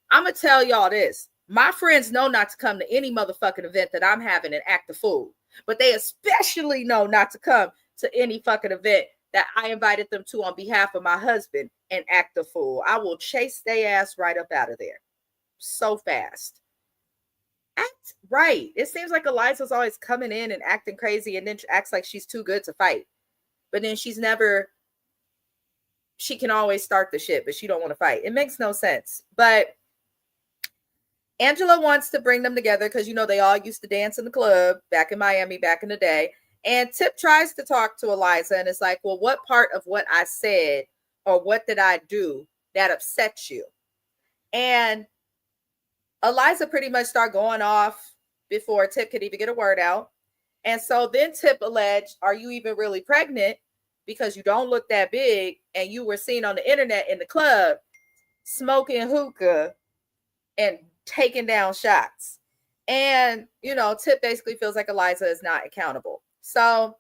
I'm going to tell y'all this. My friends know not to come to any motherfucking event that I'm having and act a fool. But they especially know not to come to any fucking event that I invited them to on behalf of my husband and act a fool. I will chase their ass right up out of there so fast. Act right. It seems like Eliza's always coming in and acting crazy and then acts like she's too good to fight. But then she can always start the shit, but she don't want to fight. It makes no sense. But Angela wants to bring them together because, you know, they all used to dance in the club back in Miami back in the day. And Tip tries to talk to Eliza and it's like, well, what part of what I said or what did I do that upsets you? And Eliza pretty much started going off before Tip could even get a word out. And so then Tip alleged, are you even really pregnant? Because you don't look that big and you were seen on the internet in the club smoking hookah and taking down shots. And, you know, Tip basically feels like Eliza is not accountable. So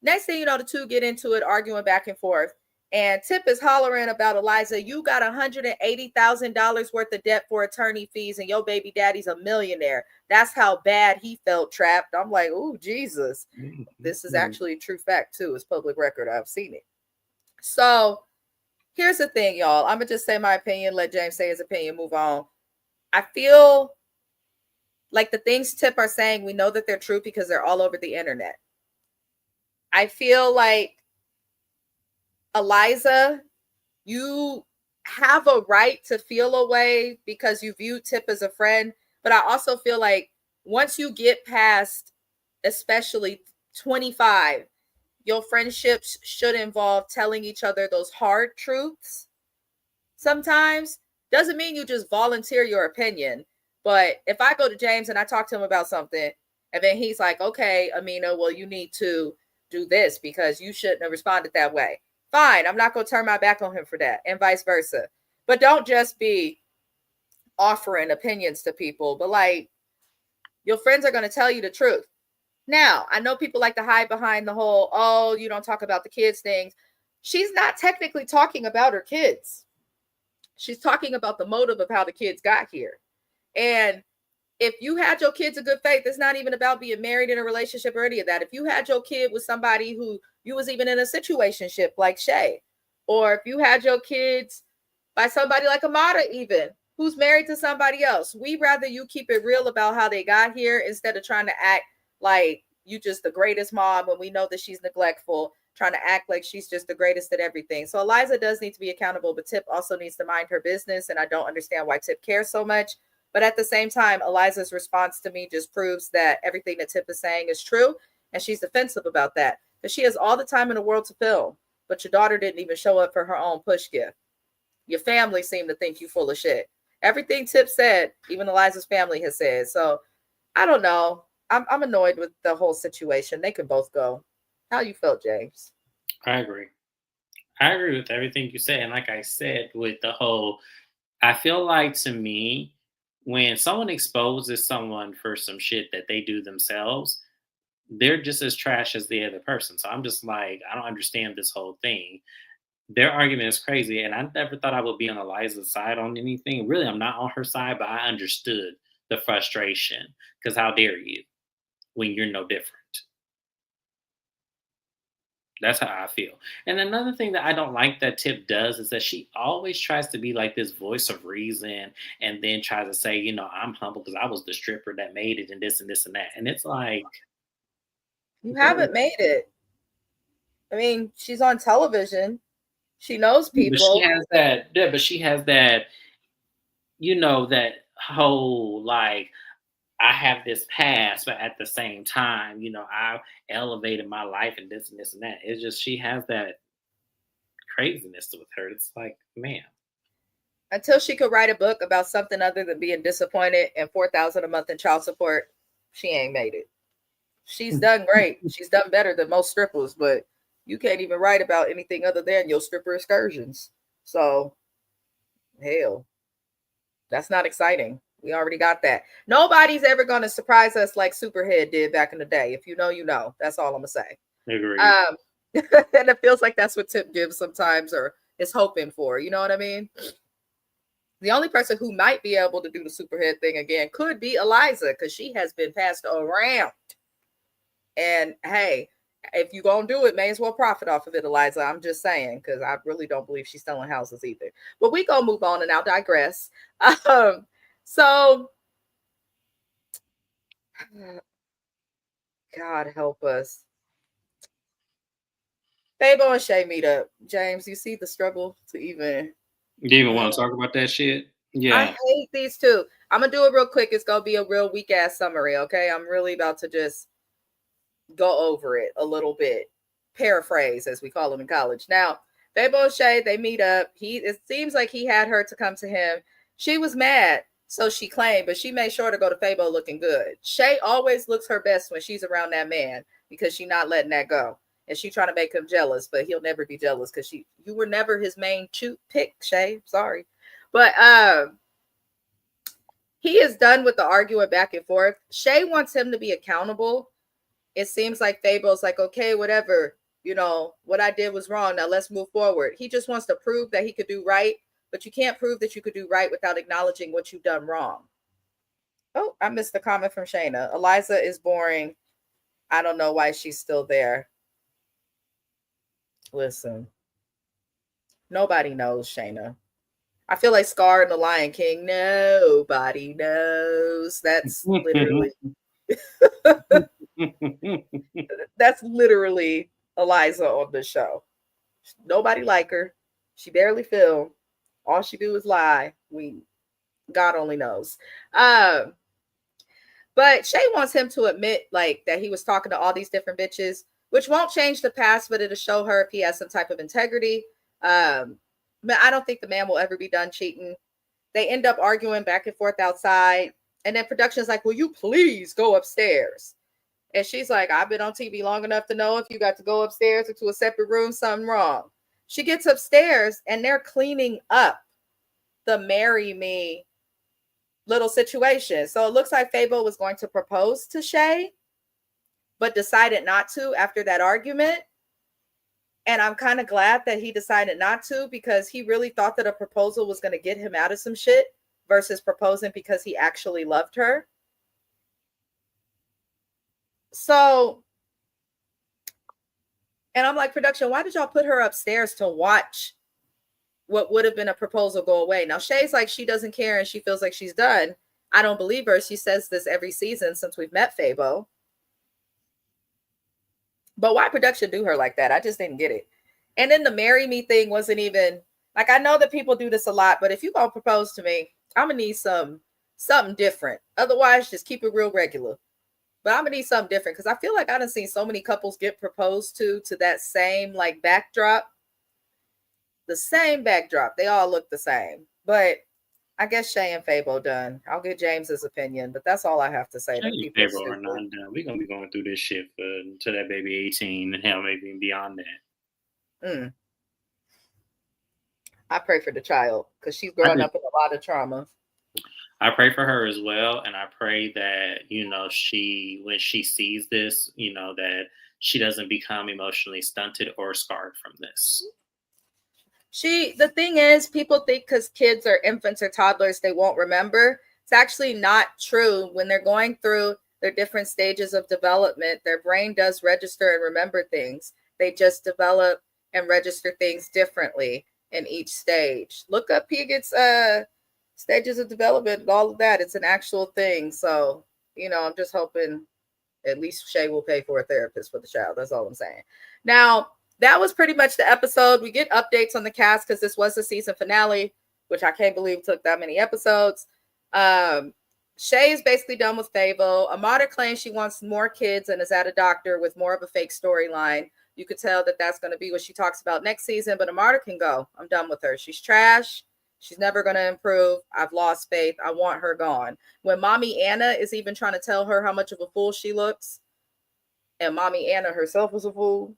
next thing you know, the two get into it, arguing back and forth. And Tip is hollering about Eliza, you got $180,000 worth of debt for attorney fees and your baby daddy's a millionaire. That's how bad he felt trapped. I'm like, oh, Jesus. This is actually a true fact, too. It's public record. I've seen it. So here's the thing, y'all. I'm going to just say my opinion, let James say his opinion, move on. I feel like the things Tip are saying, we know that they're true because they're all over the internet. I feel like Eliza, you have a right to feel a way because you view Tip as a friend. But I also feel like once you get past, especially 25, your friendships should involve telling each other those hard truths. Sometimes doesn't mean you just volunteer your opinion. But if I go to James and I talk to him about something, and then he's like, okay, Amina, well, you need to do this because you shouldn't have responded that way. Fine, I'm not going to turn my back on him for that, and vice versa. But don't just be offering opinions to people, but like your friends are going to tell you the truth. Now, I know people like to hide behind the whole, oh, you don't talk about the kids things. She's not technically talking about her kids. She's talking about the motive of how the kids got here. And if you had your kids in good faith, it's not even about being married in a relationship or any of that. If you had your kid with somebody who you was even in a situationship like Shay, or if you had your kids by somebody like Amada even, who's married to somebody else, we'd rather you keep it real about how they got here instead of trying to act like you just the greatest mom when we know that she's neglectful, trying to act like she's just the greatest at everything. So Eliza does need to be accountable, but Tip also needs to mind her business. And I don't understand why Tip cares so much. But at the same time, Eliza's response to me just proves that everything that Tip is saying is true. And she's defensive about that. Because she has all the time in the world to film. But your daughter didn't even show up for her own push gift. Your family seemed to think you full of shit. Everything Tip said, even Eliza's family has said. So I don't know. I'm annoyed with the whole situation. They can both go. How you felt, James? I agree. I agree with everything you said. And like I said, with the whole, I feel like to me, when someone exposes someone for some shit that they do themselves, they're just as trash as the other person. So I'm just like, I don't understand this whole thing. Their argument is crazy. And I never thought I would be on Eliza's side on anything. Really, I'm not on her side, but I understood the frustration. Because how dare you when you're no different? That's how I feel. And another thing that I don't like that Tip does is that she always tries to be like this voice of reason and then tries to say, I'm humble because I was the stripper that made it and this and this and that. And it's like, You girl, haven't made it. I mean, she's on television. She knows but she people. has that, yeah, but she has that, that whole like, I have this past, but at the same time, I elevated my life and this and that. It's just she has that craziness with her. It's like, man. Until she could write a book about something other than being disappointed and 4,000 a month in child support, she ain't made it. She's done great. She's done better than most strippers, but you can't even write about anything other than your stripper excursions. So, hell, that's not exciting. We already got that. Nobody's ever going to surprise us like Superhead did back in the day. If you know, you know. That's all I'm going to say. Agreed. And it feels like that's what Tip gives sometimes or is hoping for. You know what I mean? The only person who might be able to do the Superhead thing again could be Eliza because she has been passed around. And hey, if you're going to do it, may as well profit off of it, Eliza. I'm just saying, because I really don't believe she's selling houses either. But we going to move on and I'll digress. So, God help us. Fabo and Shay meet up. James, you see the struggle to even. Do you even want to talk about that shit? I Yeah. hate these two. I'm going to do it real quick. It's going to be a real weak ass summary, okay? I'm really about to just go over it a little bit. Paraphrase, as we call them in college. Now, Fabo and Shay, they meet up. It seems like he had her to come to him. She was mad, so she claimed, but she made sure to go to Fabo looking good. Shay always looks her best when she's around that man because she's not letting that go. And she trying to make him jealous, but he'll never be jealous because you were never his main pick, Shay. Sorry. But he is done with the arguing back and forth. Shay wants him to be accountable. It seems like Fabo's like, okay, whatever, what I did was wrong. Now let's move forward. He just wants to prove that he could do right, but you can't prove that you could do right without acknowledging what you've done wrong. Oh, I missed the comment from Shayna. Eliza is boring. I don't know why she's still there. Listen, nobody knows Shayna. I feel like Scar and the Lion King. Nobody knows. That's literally that's literally Eliza on the show. Nobody like her. She barely film. All she do is lie. God only knows. But Shay wants him to admit like that he was talking to all these different bitches, which won't change the past, but it'll show her if he has some type of integrity. I don't think the man will ever be done cheating. They end up arguing back and forth outside. And then production's like, will you please go upstairs? And she's like, I've been on TV long enough to know if you got to go upstairs or to a separate room, something wrong. She gets upstairs and they're cleaning up the marry me little situation. So it looks like Fabo was going to propose to Shay, but decided not to after that argument. And I'm kind of glad that he decided not to because he really thought that a proposal was going to get him out of some shit versus proposing because he actually loved her. So, and I'm like, production, why did y'all put her upstairs to watch what would have been a proposal go away? Now, Shay's like, she doesn't care and she feels like she's done. I don't believe her. She says this every season since we've met Fabo. But why production do her like that? I just didn't get it. And then the marry me thing wasn't even, like, I know that people do this a lot, but if you're going to propose to me, I'm going to need something different. Otherwise, just keep it real regular. But I'm going to need something different because I feel like I done seen so many couples get proposed to that same, like, backdrop. The same backdrop. They all look the same. But I guess Shay and Fabo done. I'll get James's opinion, but that's all I have to say. Shay Them and people are Fabo are not stupid. done. We're going to be going through this shit until that baby 18 and hell, maybe beyond that. I pray for the child because she's growing up with a lot of trauma. I pray for her as well, and I pray that she, when she sees this, that she doesn't become emotionally stunted or scarred from this. The thing is, people think because kids are infants or toddlers, they won't remember. It's actually not true. When they're going through their different stages of development, their brain does register and remember things. They just develop and register things differently in each stage. Look up Pigot's stages of development and all of that. It's an actual thing. So, I'm just hoping at least Shay will pay for a therapist for the child. That's all I'm saying. Now, that was pretty much the episode. We get updates on the cast because this was the season finale, which I can't believe took that many episodes. Shay is basically done with Favo. Amada claims she wants more kids and is at a doctor with more of a fake storyline. You could tell that that's going to be what she talks about next season, but Amada can go. I'm done with her. She's trash. She's never going to improve. I've lost faith. I want her gone. When Mommy Anna is even trying to tell her how much of a fool she looks, and Mommy Anna herself was a fool,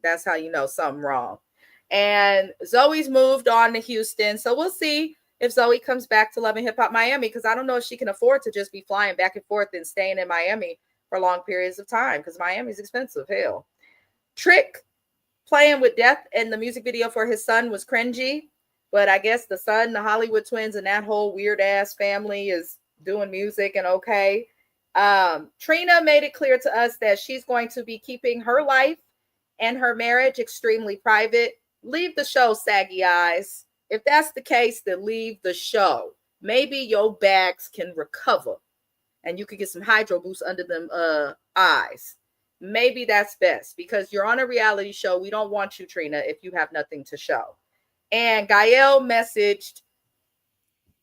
that's how you know something wrong. And Zoe's moved on to Houston, so we'll see if Zoe comes back to Love and Hip Hop Miami, because I don't know if she can afford to just be flying back and forth and staying in Miami for long periods of time, because Miami's expensive. Hell. Trick playing with death in the music video for his son was cringy, but I guess the son, the Hollywood twins, and that whole weird ass family is doing music and okay. Trina made it clear to us that she's going to be keeping her life and her marriage extremely private. Leave the show, saggy eyes. If that's the case, then leave the show. Maybe your bags can recover and you could get some hydro boost under them eyes. Maybe that's best, because you're on a reality show. We don't want you, Trina, if you have nothing to show. And Gael messaged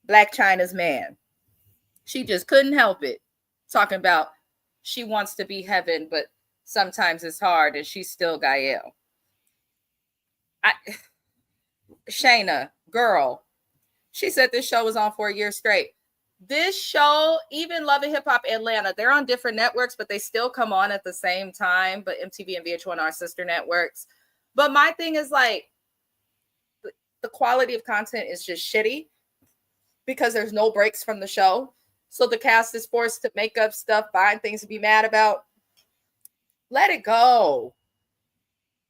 Black China's man. She just couldn't help it. Talking about she wants to be heaven, but sometimes it's hard, and she's still Gael. Shayna, girl, she said this show was on for a year straight. This show, even Love and Hip Hop Atlanta, they're on different networks, but they still come on at the same time. But MTV and VH1 are sister networks. But my thing is, like, the quality of content is just shitty because there's no breaks from the show. So the cast is forced to make up stuff, find things to be mad about. Let it go.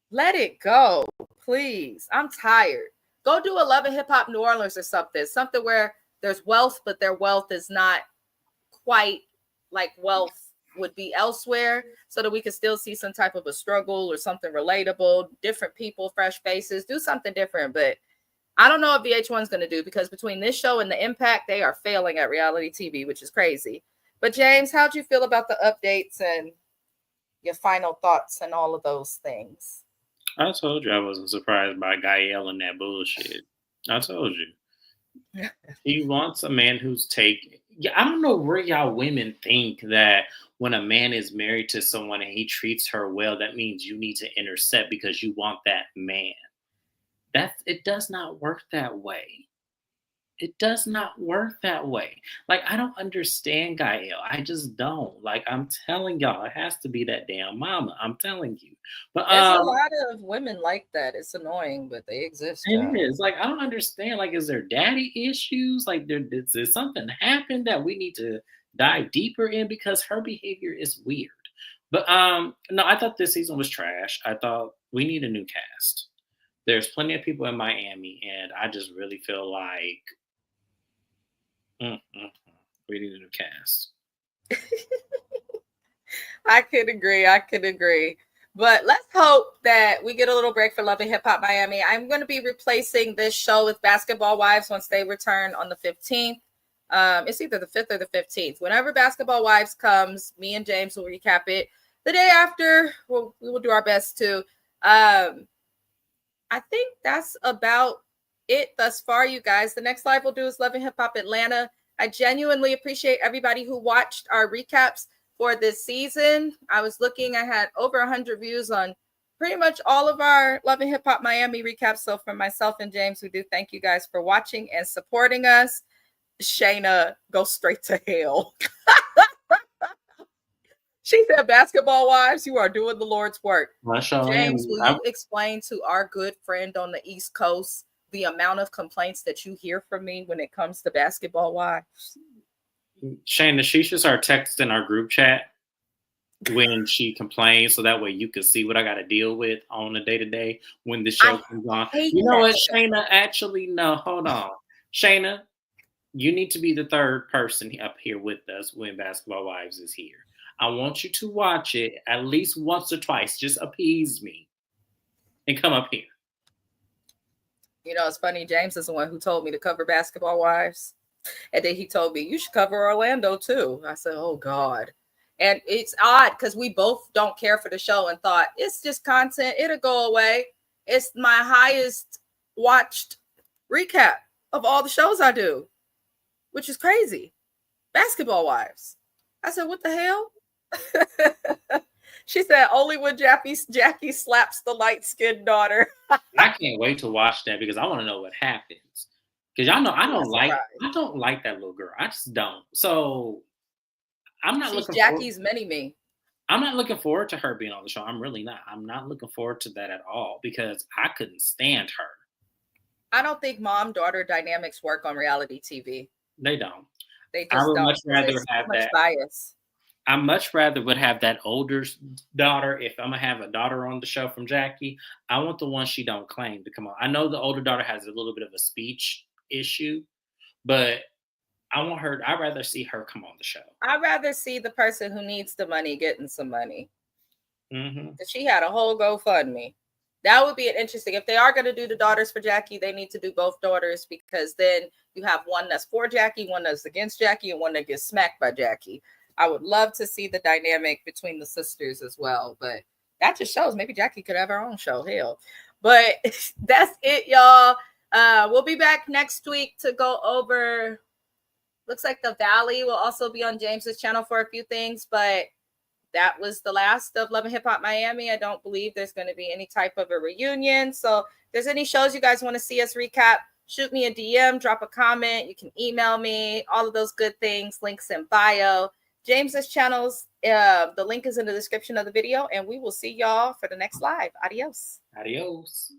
Let it go, please. I'm tired. Go do a Love and Hip Hop New Orleans or something. Something where there's wealth, but their wealth is not quite like wealth would be elsewhere, so that we can still see some type of a struggle or something relatable, different people, fresh faces. Do something different. But I don't know what VH1's going to do, because between this show and the Impact, they are failing at reality TV, which is crazy. But James, how'd you feel about the updates and your final thoughts and all of those things? I told you I wasn't surprised by Gael and that bullshit. I told you. He wants a man who's yeah, I don't know where y'all women think that when a man is married to someone and he treats her well, that means you need to intercept because you want that man. It does not work that way. It does not work that way. Like, I don't understand Gael. I just don't. Like, I'm telling y'all, it has to be that damn mama. I'm telling you. But there's a lot of women like that. It's annoying, but they exist. It is. Like, I don't understand. Like, is there daddy issues? Like, did something happen that we need to dive deeper in? Because her behavior is weird. But no, I thought this season was trash. I thought we need a new cast. There's plenty of people in Miami, and I just really feel like we need a new cast. I could agree. But let's hope that we get a little break for Love and Hip Hop Miami. I'm going to be replacing this show with Basketball Wives once they return on the 15th. It's either the 5th or the 15th. Whenever Basketball Wives comes, me and James will recap it. The day after, we will do our best to. I think that's about it thus far, you guys. The next live we'll do is Love and Hip Hop Atlanta. I genuinely appreciate everybody who watched our recaps for this season. I was looking, I had over 100 views on pretty much all of our Love and Hip Hop Miami recaps. So for myself and James, we do thank you guys for watching and supporting us. Shayna, go straight to hell. She said, Basketball Wives, you are doing the Lord's work. James, will you explain to our good friend on the East Coast the amount of complaints that you hear from me when it comes to Basketball Wives? Shayna, she should start texting our group chat when she complains, so that way you can see what I got to deal with on a day-to-day when the show comes on. You know what, Shayna? Actually, no, hold on. Shayna, You need to be the third person up here with us when Basketball Wives is here. I want you to watch it at least once or twice. Just appease me and come up here. You know, it's funny. James is the one who told me to cover Basketball Wives. And then he told me, you should cover Orlando too. I said, oh God. And it's odd because we both don't care for the show and thought it's just content. It'll go away. It's my highest watched recap of all the shows I do, which is crazy. Basketball Wives. I said, what the hell? She said, only when Jackie slaps the light-skinned daughter. I can't wait to watch that because I want to know what happens. Because y'all know I don't like that little girl. I just don't. So I'm not She's looking Jackie's mini-me. I'm not looking forward to her being on the show. I'm really not. I'm not looking forward to that at all because I couldn't stand her. I don't think mom-daughter dynamics work on reality TV. They don't. They just don't. Much rather have so much that bias. I much rather would have that older daughter. If I'm gonna have a daughter on the show from Jackie, I want the one she don't claim to come on. I know the older daughter has a little bit of a speech issue, but I want her. I'd rather see her come on the show. I'd rather see the person who needs the money getting some money. Mm-hmm. She had a whole GoFundMe. That would be an interesting. If they are going to do the daughters for Jackie, they need to do both daughters because then you have one that's for Jackie, one that's against Jackie, and one that gets smacked by Jackie. I would love to see the dynamic between the sisters as well, but that just shows maybe Jackie could have her own show. Hell, but that's it, y'all. We'll be back next week to go over. Looks like The Valley will also be on James's channel for a few things, but that was the last of Love and Hip Hop Miami. I don't believe there's going to be any type of a reunion. So if there's any shows you guys want to see us recap, shoot me a DM, drop a comment. You can email me, all of those good things, links in bio. James's channels, the link is in the description of the video, and we will see y'all for the next live. Adios. Adios.